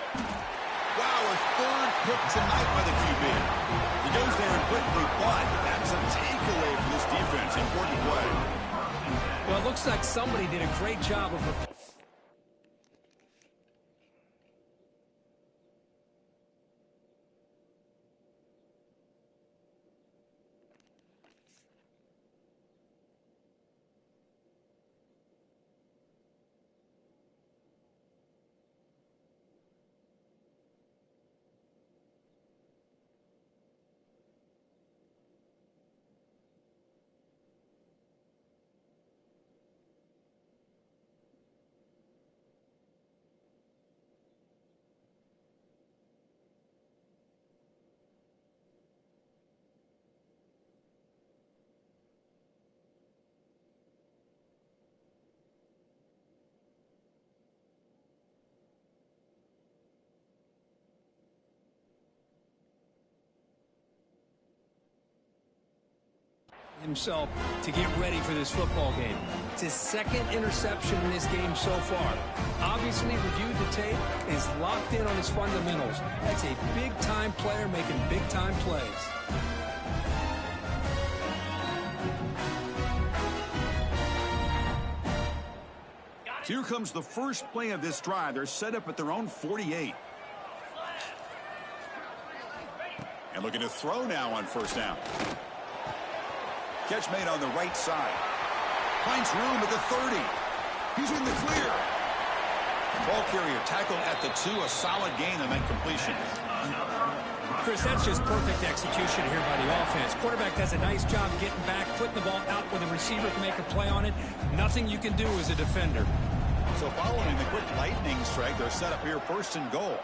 Wow, a 3rd pick tonight by the QB. He goes there and quickly, but that's a takeaway for this defense. Important play. Well, it looks like somebody did a great job of... himself to get ready for this football game. It's his 2nd interception in this game so far. Obviously reviewed the tape, is locked in on his fundamentals. That's a big-time player making big-time plays. Here comes the first play of this drive. They're set up at their own 48. And looking to throw now on 1st down. Catch made on the right side. Finds room at the 30. He's in the clear. Ball carrier tackled at the 2. A solid gain and then completion. Chris, that's just perfect execution here by the offense. Quarterback does a nice job getting back, putting the ball out where the receiver can make a play on it. Nothing you can do as a defender. So following the quick lightning strike, they're set up here 1st and goal.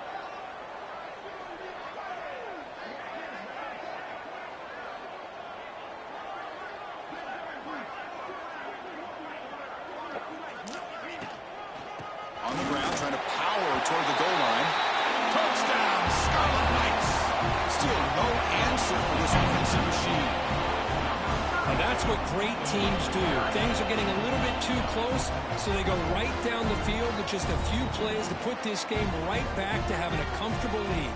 On the ground, trying to power toward the goal line. Touchdown, Scarlet Knights. Still no answer for this offensive machine. And that's what great teams do. Things are getting a little bit too close, so they go right down the field with just a few plays to put this game right back to having a comfortable lead.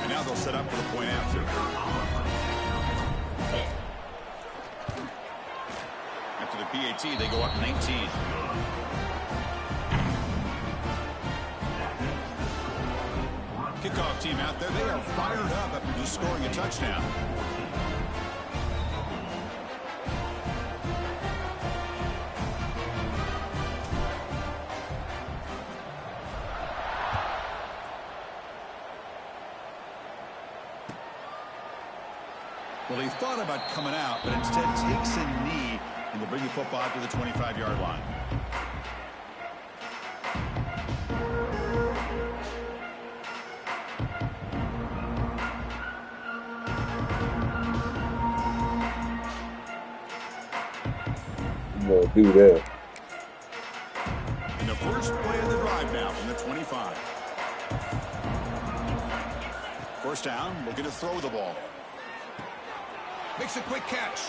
And now they'll set up for the point after. After the PAT, they go up 19. Kickoff team out there. They are fired up after just scoring a touchdown. Well, he thought about coming out, but instead takes a knee and will bring the football to the 25-yard line. gonna do that. And the first play of the drive now from the 25. First down, looking to throw the ball. Makes a quick catch.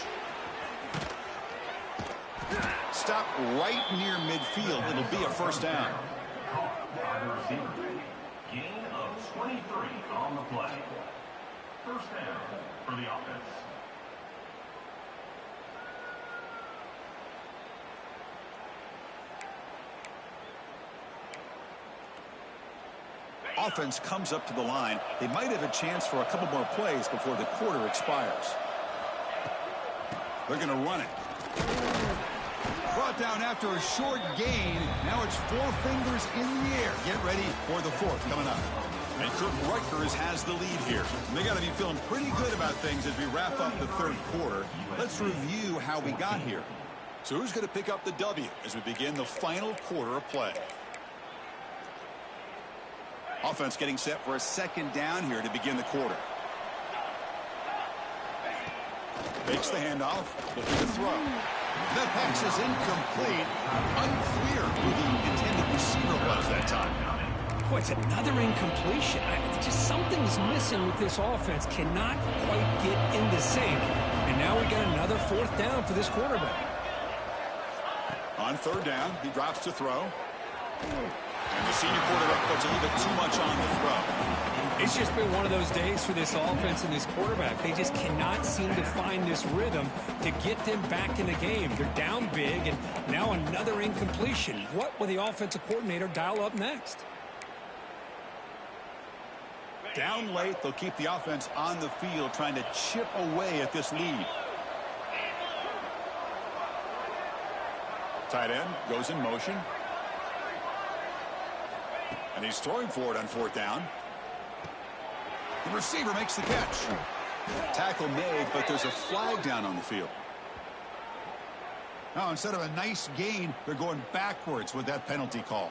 Stop right near midfield. It'll be a first down. By the receiver. Gain of 23 on the play. First down for the offense. Offense comes up to the line. They might have a chance for a couple more plays before the quarter expires. They're going to run it. Brought down after a short gain. Now it's 4 fingers in the air. Get ready for the fourth coming up. And Kirk Rutgers has the lead here. And they got to be feeling pretty good about things as we wrap up the third quarter. Let's review how we got here. So who's going to pick up the W as we begin the final quarter of play? Offense getting set for a second down here to begin the quarter. Fakes the handoff, looking to throw. That pass is incomplete. Unclear who the intended receiver was that time. Boy, it's another incompletion. Just something's missing with this offense. Cannot quite get into sync. And now we got another fourth down for this quarterback. On third down, he drops to throw. And the senior quarterback puts a little bit too much on the throw. It's just been one of those days for this offense and this quarterback. They just cannot seem to find this rhythm to get them back in the game. They're down big, and now another incompletion. What will the offensive coordinator dial up next? Down late, they'll keep the offense on the field trying to chip away at this lead. Tight end goes in motion. And he's throwing for it on fourth down. The receiver makes the catch. Tackle made, but there's a flag down on the field. Now, instead of a nice gain, they're going backwards with that penalty call.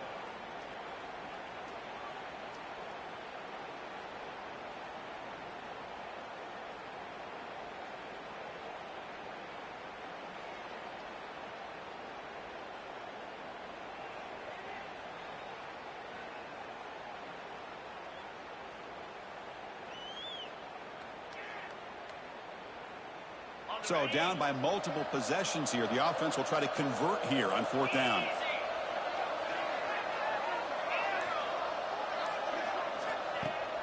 So down by multiple possessions here. The offense will try to convert here on fourth down.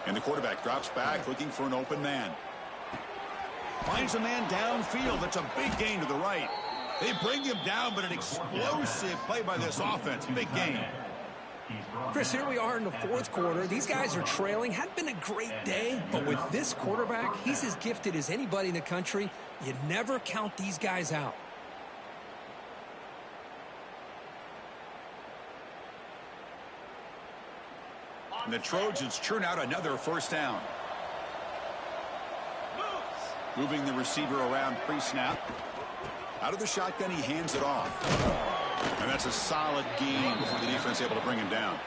And the quarterback drops back looking for an open man. Finds a man downfield. That's a big gain to the right. They bring him down, but an explosive play by this offense. Big gain. Chris, here we are in the fourth quarter. These guys are trailing. Hadn't been a great day, but with this quarterback, he's as gifted as anybody in the country. You never count these guys out. And the Trojans churn out another first down. Moving the receiver around pre-snap. Out of the shotgun, he hands it off. And that's a solid gain before the defense able to bring him down.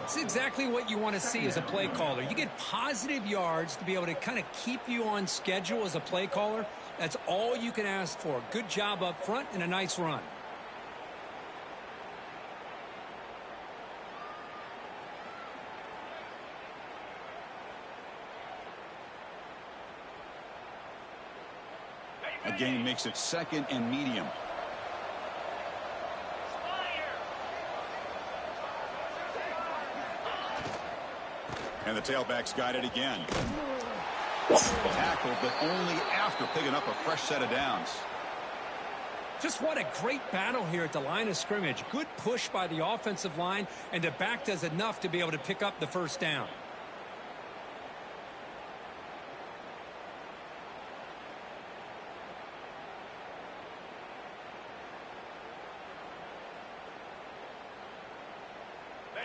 It's exactly what you want to see as a play caller. You get positive yards to be able to kind of keep you on schedule as a play caller. That's all you can ask for. Good job up front and a nice run. Again, makes it second and medium. And the tailback's got it again. Tackled, but only after picking up a fresh set of downs. Just what a great battle here at the line of scrimmage. Good push by the offensive line, and the back does enough to be able to pick up the first down.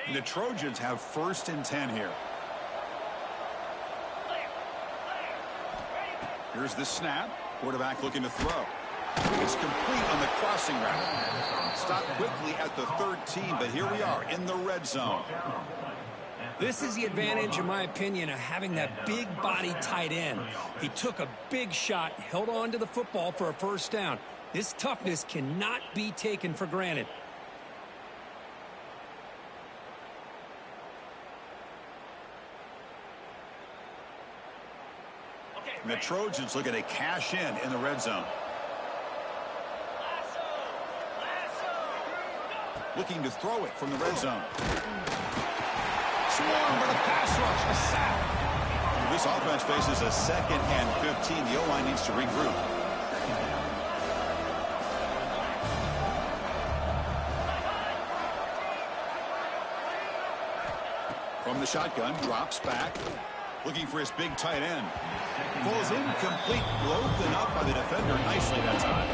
And the Trojans have first and 10 here. Here's the snap. Quarterback looking to throw. It's complete on the crossing route. Stopped quickly at the 13, but here we are in the red zone. This is the advantage, in my opinion, of having that big body tight end. He took a big shot, held on to the football for a first down. This toughness cannot be taken for granted. And the Trojans looking to cash in the red zone. Looking to throw it from the red zone. Swarm with a pass rush, a sack. This offense faces a 2nd and 15. The O-line needs to regroup. From the shotgun, drops back. Looking for his big tight end. Falls incomplete, broken up by the defender nicely that time.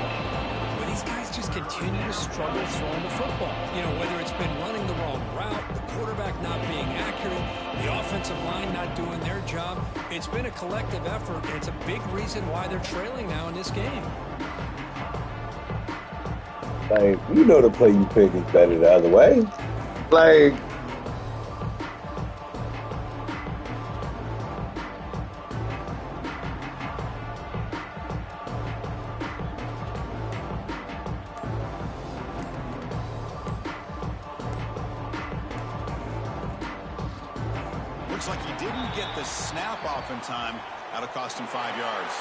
But these guys just continue to struggle throwing the football. You know, whether it's been running the wrong route, the quarterback not being accurate, the offensive line not doing their job. It's been a collective effort, and it's a big reason why they're trailing now in this game. Like, you know the play you pick is better the other way. Like, Looks like he didn't get the snap off in time. That'll cost him 5 yards.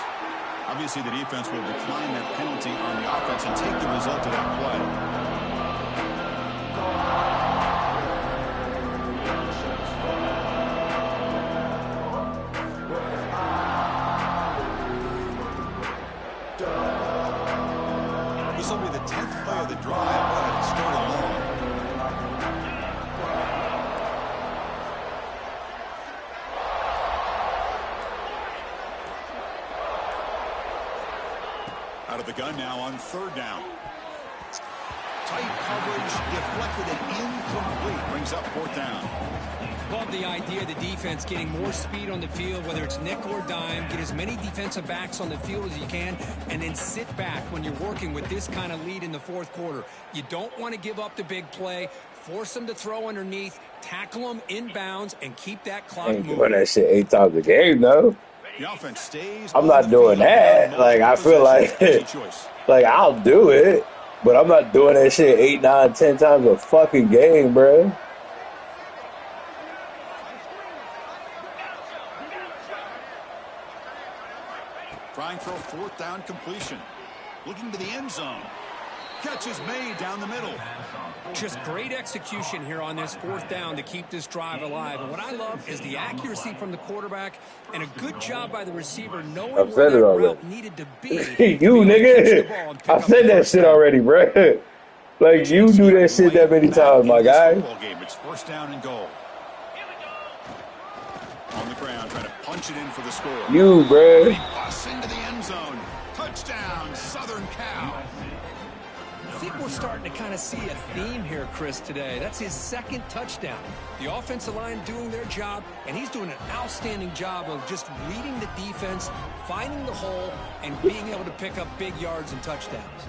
Obviously, the defense will decline that penalty on the offense and take the result of that play. This will be the 10th play of the drive, but it started long. Out of the gun now on 3rd down. Tight coverage, deflected and incomplete. Brings up 4th down. Love the idea of the defense getting more speed on the field, whether it's nickel or dime. Get as many defensive backs on the field as you can, and then sit back when you're working with this kind of lead in the 4th quarter. You don't want to give up the big play. Force them to throw underneath, tackle them inbounds, and keep that clock moving. ain't doing that shit 8 times a game, though. The offense stays. I'm not doing that. Like, I feel like, like, I'll do it, but I'm not doing that shit 8, 9, 10 times a fucking game, bro. Trying for a 4th down completion. Looking to the end zone. Catch is made down the middle. Just great execution here on this 4th down to keep this drive alive. And what I love is the accuracy from the quarterback and a good job by the receiver knowing where that route needed to be. You, nigga. I said that shit already, bro. Like, you do that shit that many times, my guy. It's 1st down and goal. On the ground, trying to punch it in for the score. You, bro. He busts into the end zone. Touchdown, Southern Cal. I think we're starting to kind of see a theme here, Chris, today. That's his 2nd touchdown. The offensive line doing their job, and he's doing an outstanding job of just reading the defense, finding the hole, and being able to pick up big yards and touchdowns.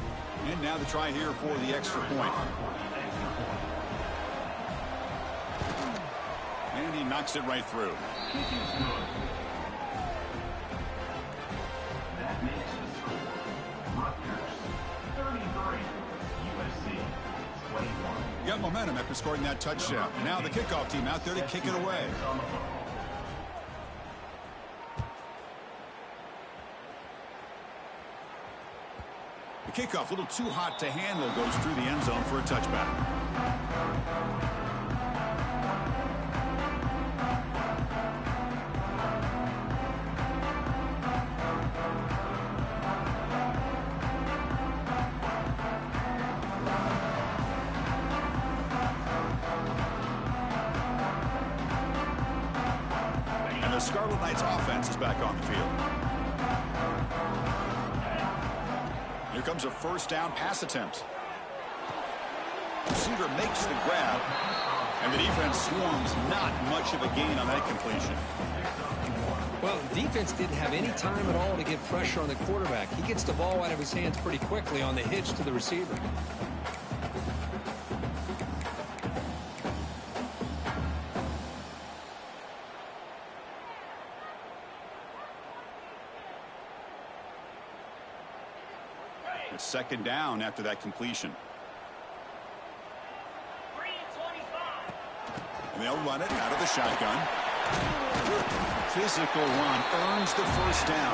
And now the try here for the extra point. And he knocks it right through. That makes the score Rutgers 33, USC 21. You got momentum after scoring that touchdown. Now the kickoff team out there to kick it away. The kickoff, a little too hot to handle, goes through the end zone for a touchback. And the Scarlet Knights offense is back on the field. Here comes a 1st down pass attempt. Receiver makes the grab, and the defense swarms. Not much of a gain on that completion. Well, the defense didn't have any time at all to get pressure on the quarterback. He gets the ball out of his hands pretty quickly on the hitch to the receiver. second down after that completion. 3 and 25. And they'll run it out of the shotgun. Physical run earns the first down.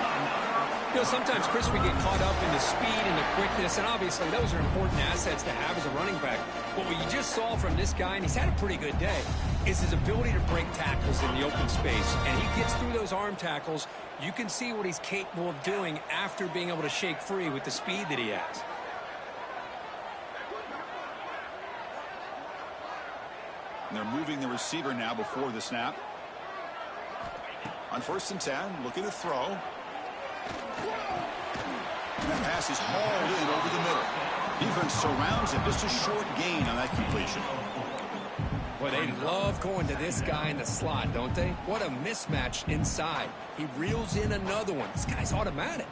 You know, sometimes, Chris, we get caught up in the speed and the quickness, and obviously those are important assets to have as a running back. But what you just saw from this guy, and he's had a pretty good day, is his ability to break tackles in the open space. And he gets through those arm tackles. You can see what he's capable of doing after being able to shake free with the speed that he has. And they're moving the receiver now before the snap. On 1st and 10, looking to throw. That pass is hauled in over the middle. Defense surrounds him. Just a short gain on that completion. Well, they love going to this guy in the slot, don't they? What a mismatch inside. He reels in another one. This guy's automatic.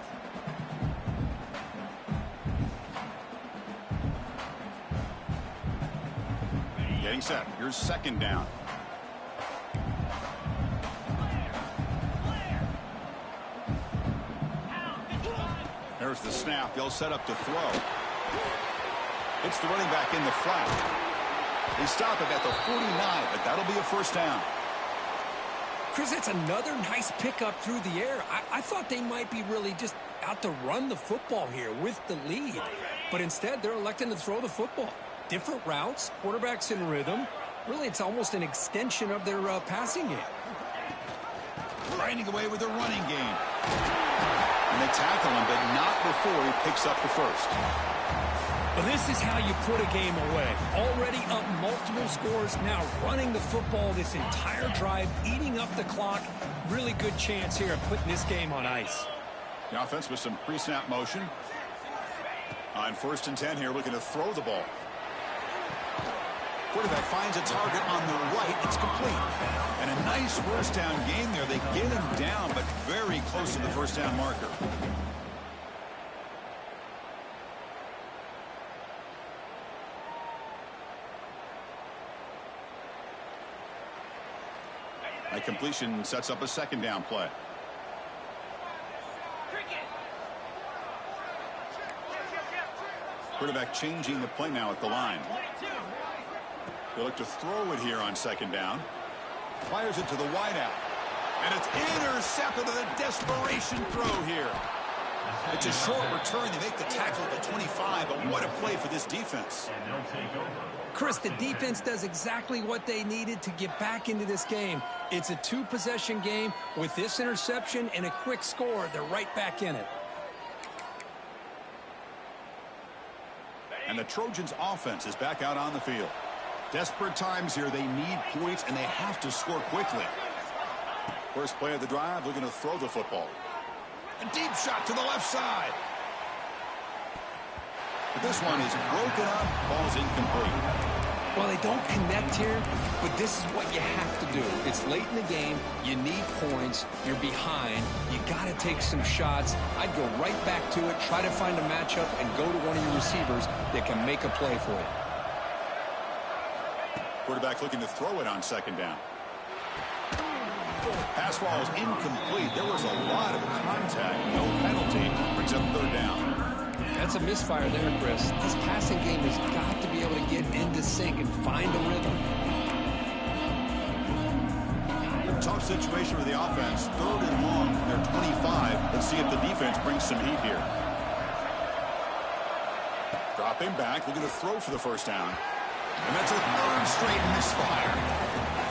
Getting set. Here's second down. There's the snap. They'll set up to throw. It's the running back in the flat. They stop it at the 49, but that'll be a first down. Chris, it's another nice pickup through the air. I thought they might be really just out to run the football here with the lead. But instead, they're electing to throw the football. Different routes, quarterbacks in rhythm. Really, it's almost an extension of their passing game. Grinding away with a running game. And they tackle him, but not before he picks up the first. Well, this is how you put a game away. Already up multiple scores, now running the football this entire drive, eating up the clock. Really good chance here of putting this game on ice. The offense with some pre-snap motion. On 1st and 10 here, looking to throw the ball. Quarterback finds a target on the right. It's complete. And a nice first down game there. They get him down, but very close to the first down marker. That completion sets up a second down play. Quarterback changing the play now at the line. They look to throw it here on second down. Fires it to the wideout. And it's intercepted with a desperation throw here. It's a short return. They make the tackle at the 25, but what a play for this defense. Chris, the defense does exactly what they needed to get back into this game. It's a two-possession game. With this interception and a quick score, they're right back in it. And the Trojans' offense is back out on the field. Desperate times here. They need points, and they have to score quickly. First play of the drive, looking to throw the football. A deep shot to the left side. But this one is broken up. Ball's incomplete. Well, they don't connect here, but this is what you have to do. It's late in the game. You need points. You're behind. You got to take some shots. I'd go right back to it, try to find a matchup, and go to one of your receivers that can make a play for you. Quarterback looking to throw it on second down. Pass ball is incomplete. There was a lot of contact. No penalty. Brings up third down. That's a misfire there, Chris. This passing game has got to be able to get into sync and find a rhythm. Tough situation for the offense. 3rd and long. They're 25. Let's see if the defense brings some heat here. Dropping back. Looking to throw for the first down. And that's a 3rd straight misfire.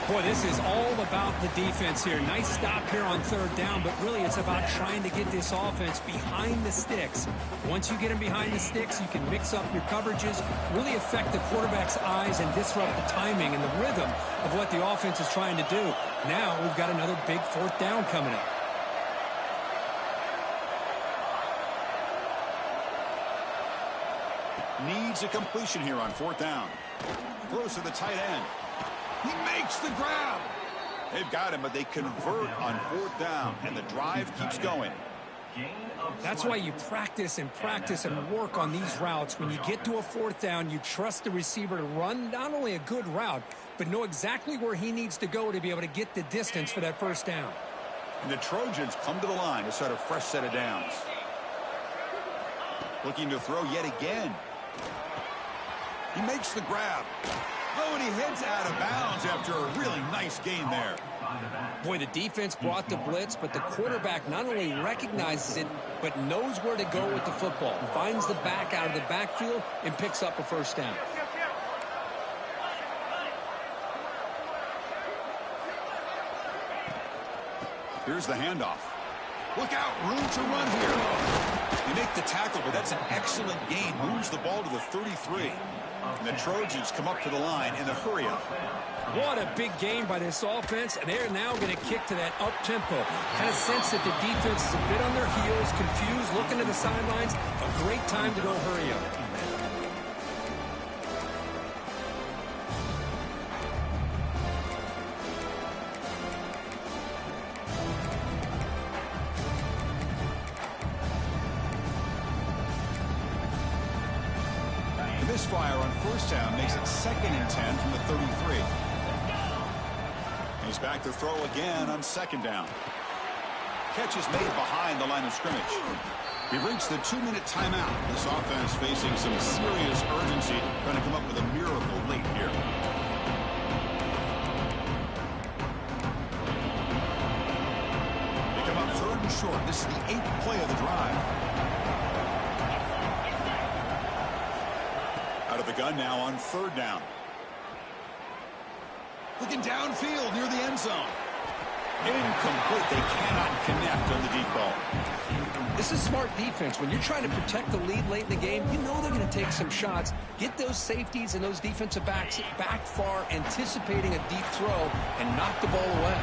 Boy, this is all about the defense here. Nice stop here on 3rd down, but really it's about trying to get this offense behind the sticks. Once you get them behind the sticks, you can mix up your coverages, really affect the quarterback's eyes and disrupt the timing and the rhythm of what the offense is trying to do. Now we've got another big 4th down coming up. Needs a completion here on 4th down. Throws to the tight end. He makes the grab. They've got him, but they convert on 4th down, and the drive keeps going. That's why you practice and work on these routes. When you get to a 4th down, you trust the receiver to run not only a good route, but know exactly where he needs to go to be able to get the distance for that first down. And the Trojans come to the line to start a fresh set of downs. Looking to throw yet again. He makes the grab. Oh, and he heads out of bounds after a really nice gain there. Boy, the defense brought the blitz, but the quarterback not only recognizes it, but knows where to go with the football. Finds the back out of the backfield and picks up a first down. Here's the handoff. Look out, room to run here. They make the tackle, but that's an excellent gain. Moves the ball to the 33. And the Trojans come up to the line in the hurry-up. What a big game by this offense, and they're now going to kick to that up-tempo. Kind of sense that the defense is a bit on their heels, confused, looking to the sidelines. A great time to go hurry up. Misfire on first down makes it 2nd and 10 from the 33. He's back to throw again on 2nd down. Catch is made behind the line of scrimmage. We've reached the 2-minute timeout. This offense facing some serious urgency, trying to come up with a miracle late here. They come up 3rd and short. This is the 8th play of the drive. Out of the gun now on 3rd down. Looking downfield near the end zone. Incomplete. They cannot connect on the deep ball. This is smart defense. When you're trying to protect the lead late in the game, you know they're going to take some shots. Get those safeties and those defensive backs back far, anticipating a deep throw, and knock the ball away.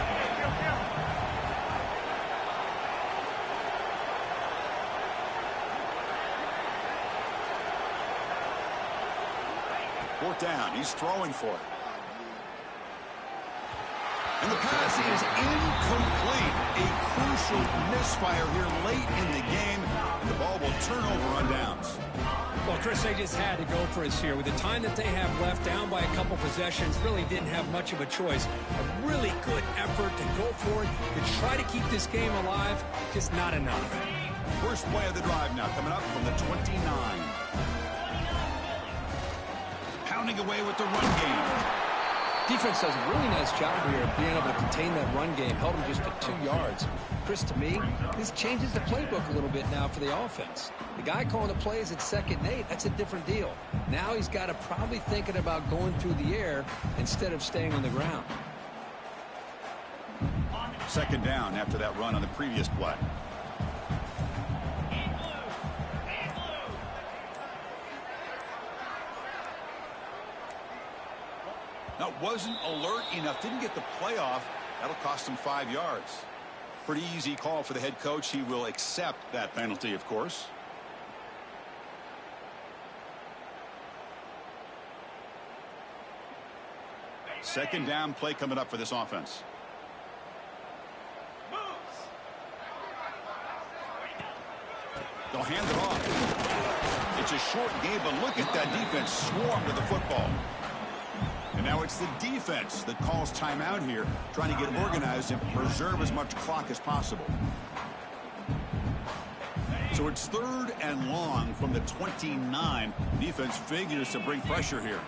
4th down. He's throwing for it. And the pass is incomplete. A crucial misfire here late in the game. And the ball will turn over on downs. Well, Chris, they just had to go for us here. With the time that they have left, down by a couple possessions, really didn't have much of a choice. A really good effort to go for it, to try to keep this game alive, just not enough. First play of the drive now coming up from the 29. Pounding away with the run game. Defense does a really nice job here of being able to contain that run game. Held them just to 2 yards. Chris, to me, this changes the playbook a little bit now for the offense. The guy calling the plays at 2nd and 8, that's a different deal. Now he's got to probably thinking about going through the air instead of staying on the ground. 2nd down after that run on the previous play. Now, wasn't alert enough, didn't get the play off. That'll cost him 5 yards. Pretty easy call for the head coach. He will accept that penalty, of course. Second down play coming up for this offense. They'll hand it off. It's a short game, but look at that defense swarm with the football. And now it's the defense that calls timeout here, trying to get organized and preserve as much clock as possible. So it's 3rd and long from the 29. Defense figures to bring pressure here.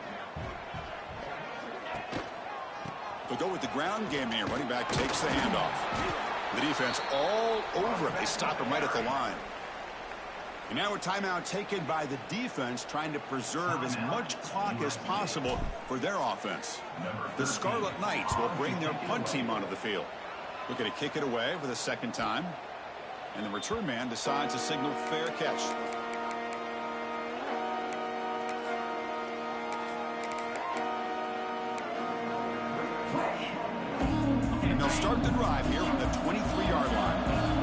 They'll go with the ground game here. Running back takes the handoff. The defense all over him. They stop him right at the line. And now a timeout taken by the defense, trying to preserve as much clock as possible for their offense. The Scarlet Knights will bring their punt team onto the field. Looking to kick it away for the 2nd time. And the return man decides to signal fair catch. And they'll start the drive here from the 23-yard line.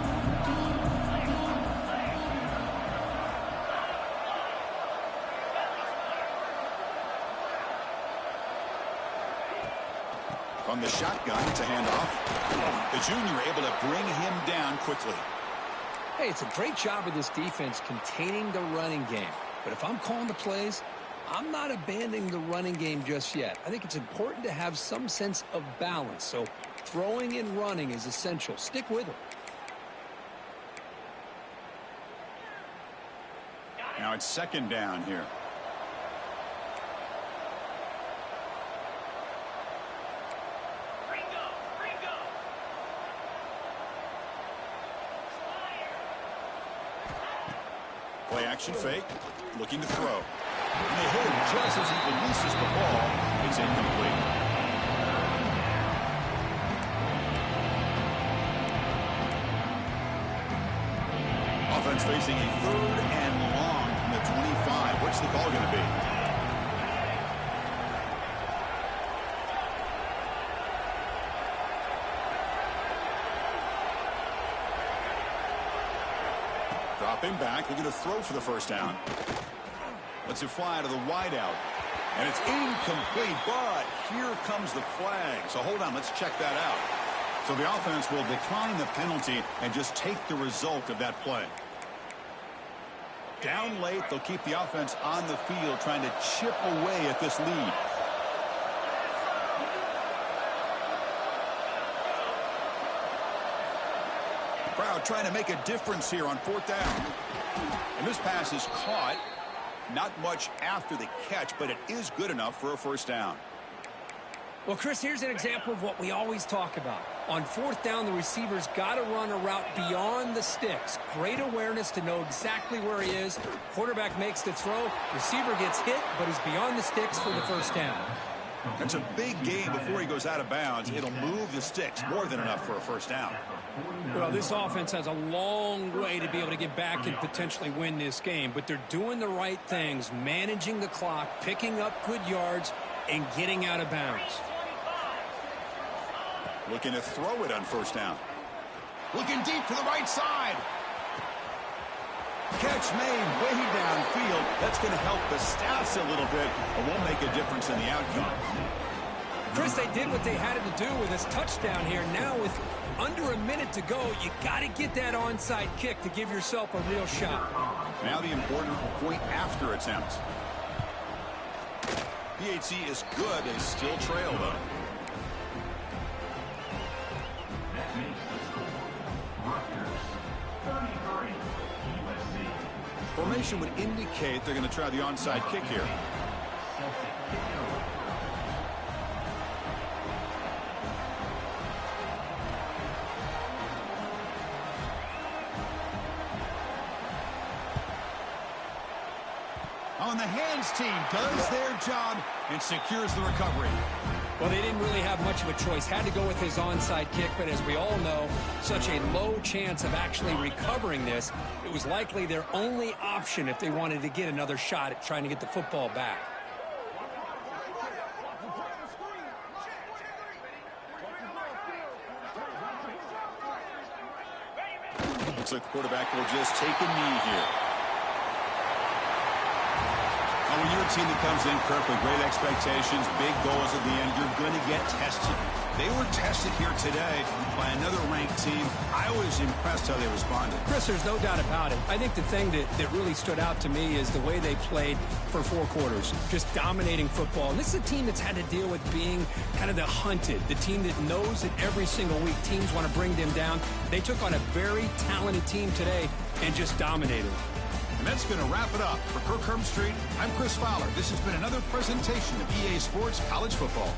From the shotgun, it's a handoff. The junior able to bring him down quickly. Hey, it's a great job of this defense containing the running game. But if I'm calling the plays, I'm not abandoning the running game just yet. I think it's important to have some sense of balance. So throwing and running is essential. Stick with it. it's second down here. Play action fake, looking to throw. And they hit him just as he releases the ball. It's incomplete. Offense facing a 3rd and long from the 25. What's the call going to be? Dropping back, looking to throw for the first down. Lets it fly to the wideout. And it's incomplete, but here comes the flag. So hold on, let's check that out. So the offense will decline the penalty and just take the result of that play. Down late, they'll keep the offense on the field trying to chip away at this lead. Crowd trying to make a difference here on 4th down. And this pass is caught. Not much after the catch, but it is good enough for a first down. Well, Chris, here's an example of what we always talk about. On 4th down, the receiver's got to run a route beyond the sticks. Great awareness to know exactly where he is. Quarterback makes the throw. Receiver gets hit, but he's beyond the sticks for the first down. That's a big gain before he goes out of bounds. It'll move the sticks, more than enough for a first down. Well, this offense has a long way to be able to get back and potentially win this game, but they're doing the right things, managing the clock, picking up good yards, and getting out of bounds. Looking to throw it on first down. Looking deep to the right side. Catch made way downfield. That's going to help the stats a little bit, but won't make a difference in the outcome. Chris, they did what they had to do with this touchdown here. Now with under a minute to go, you got to get that onside kick to give yourself a real shot. Now the important point after attempt. PHC is good. They still trail, though. That makes the score. Rutgers 33, USC. Formation would indicate they're going to try the onside kick here. On the hands team does their job and secures the recovery. Well, they didn't really have much of a choice. Had to go with his onside kick, but as we all know, such a low chance of actually recovering this. It was likely their only option if they wanted to get another shot at trying to get the football back. Looks like the quarterback will just take a knee here. When you're a team that comes in, Kirk, with great expectations, big goals at the end, you're going to get tested. They were tested here today by another ranked team. I was impressed how they responded. Chris, there's no doubt about it. I think the thing that really stood out to me is the way they played for 4 quarters, just dominating football. And this is a team that's had to deal with being kind of the hunted, the team that knows that every single week teams want to bring them down. They took on a very talented team today and just dominated. And that's going to wrap it up. For Kirk Street, I'm Chris Fowler. This has been another presentation of EA Sports College Football.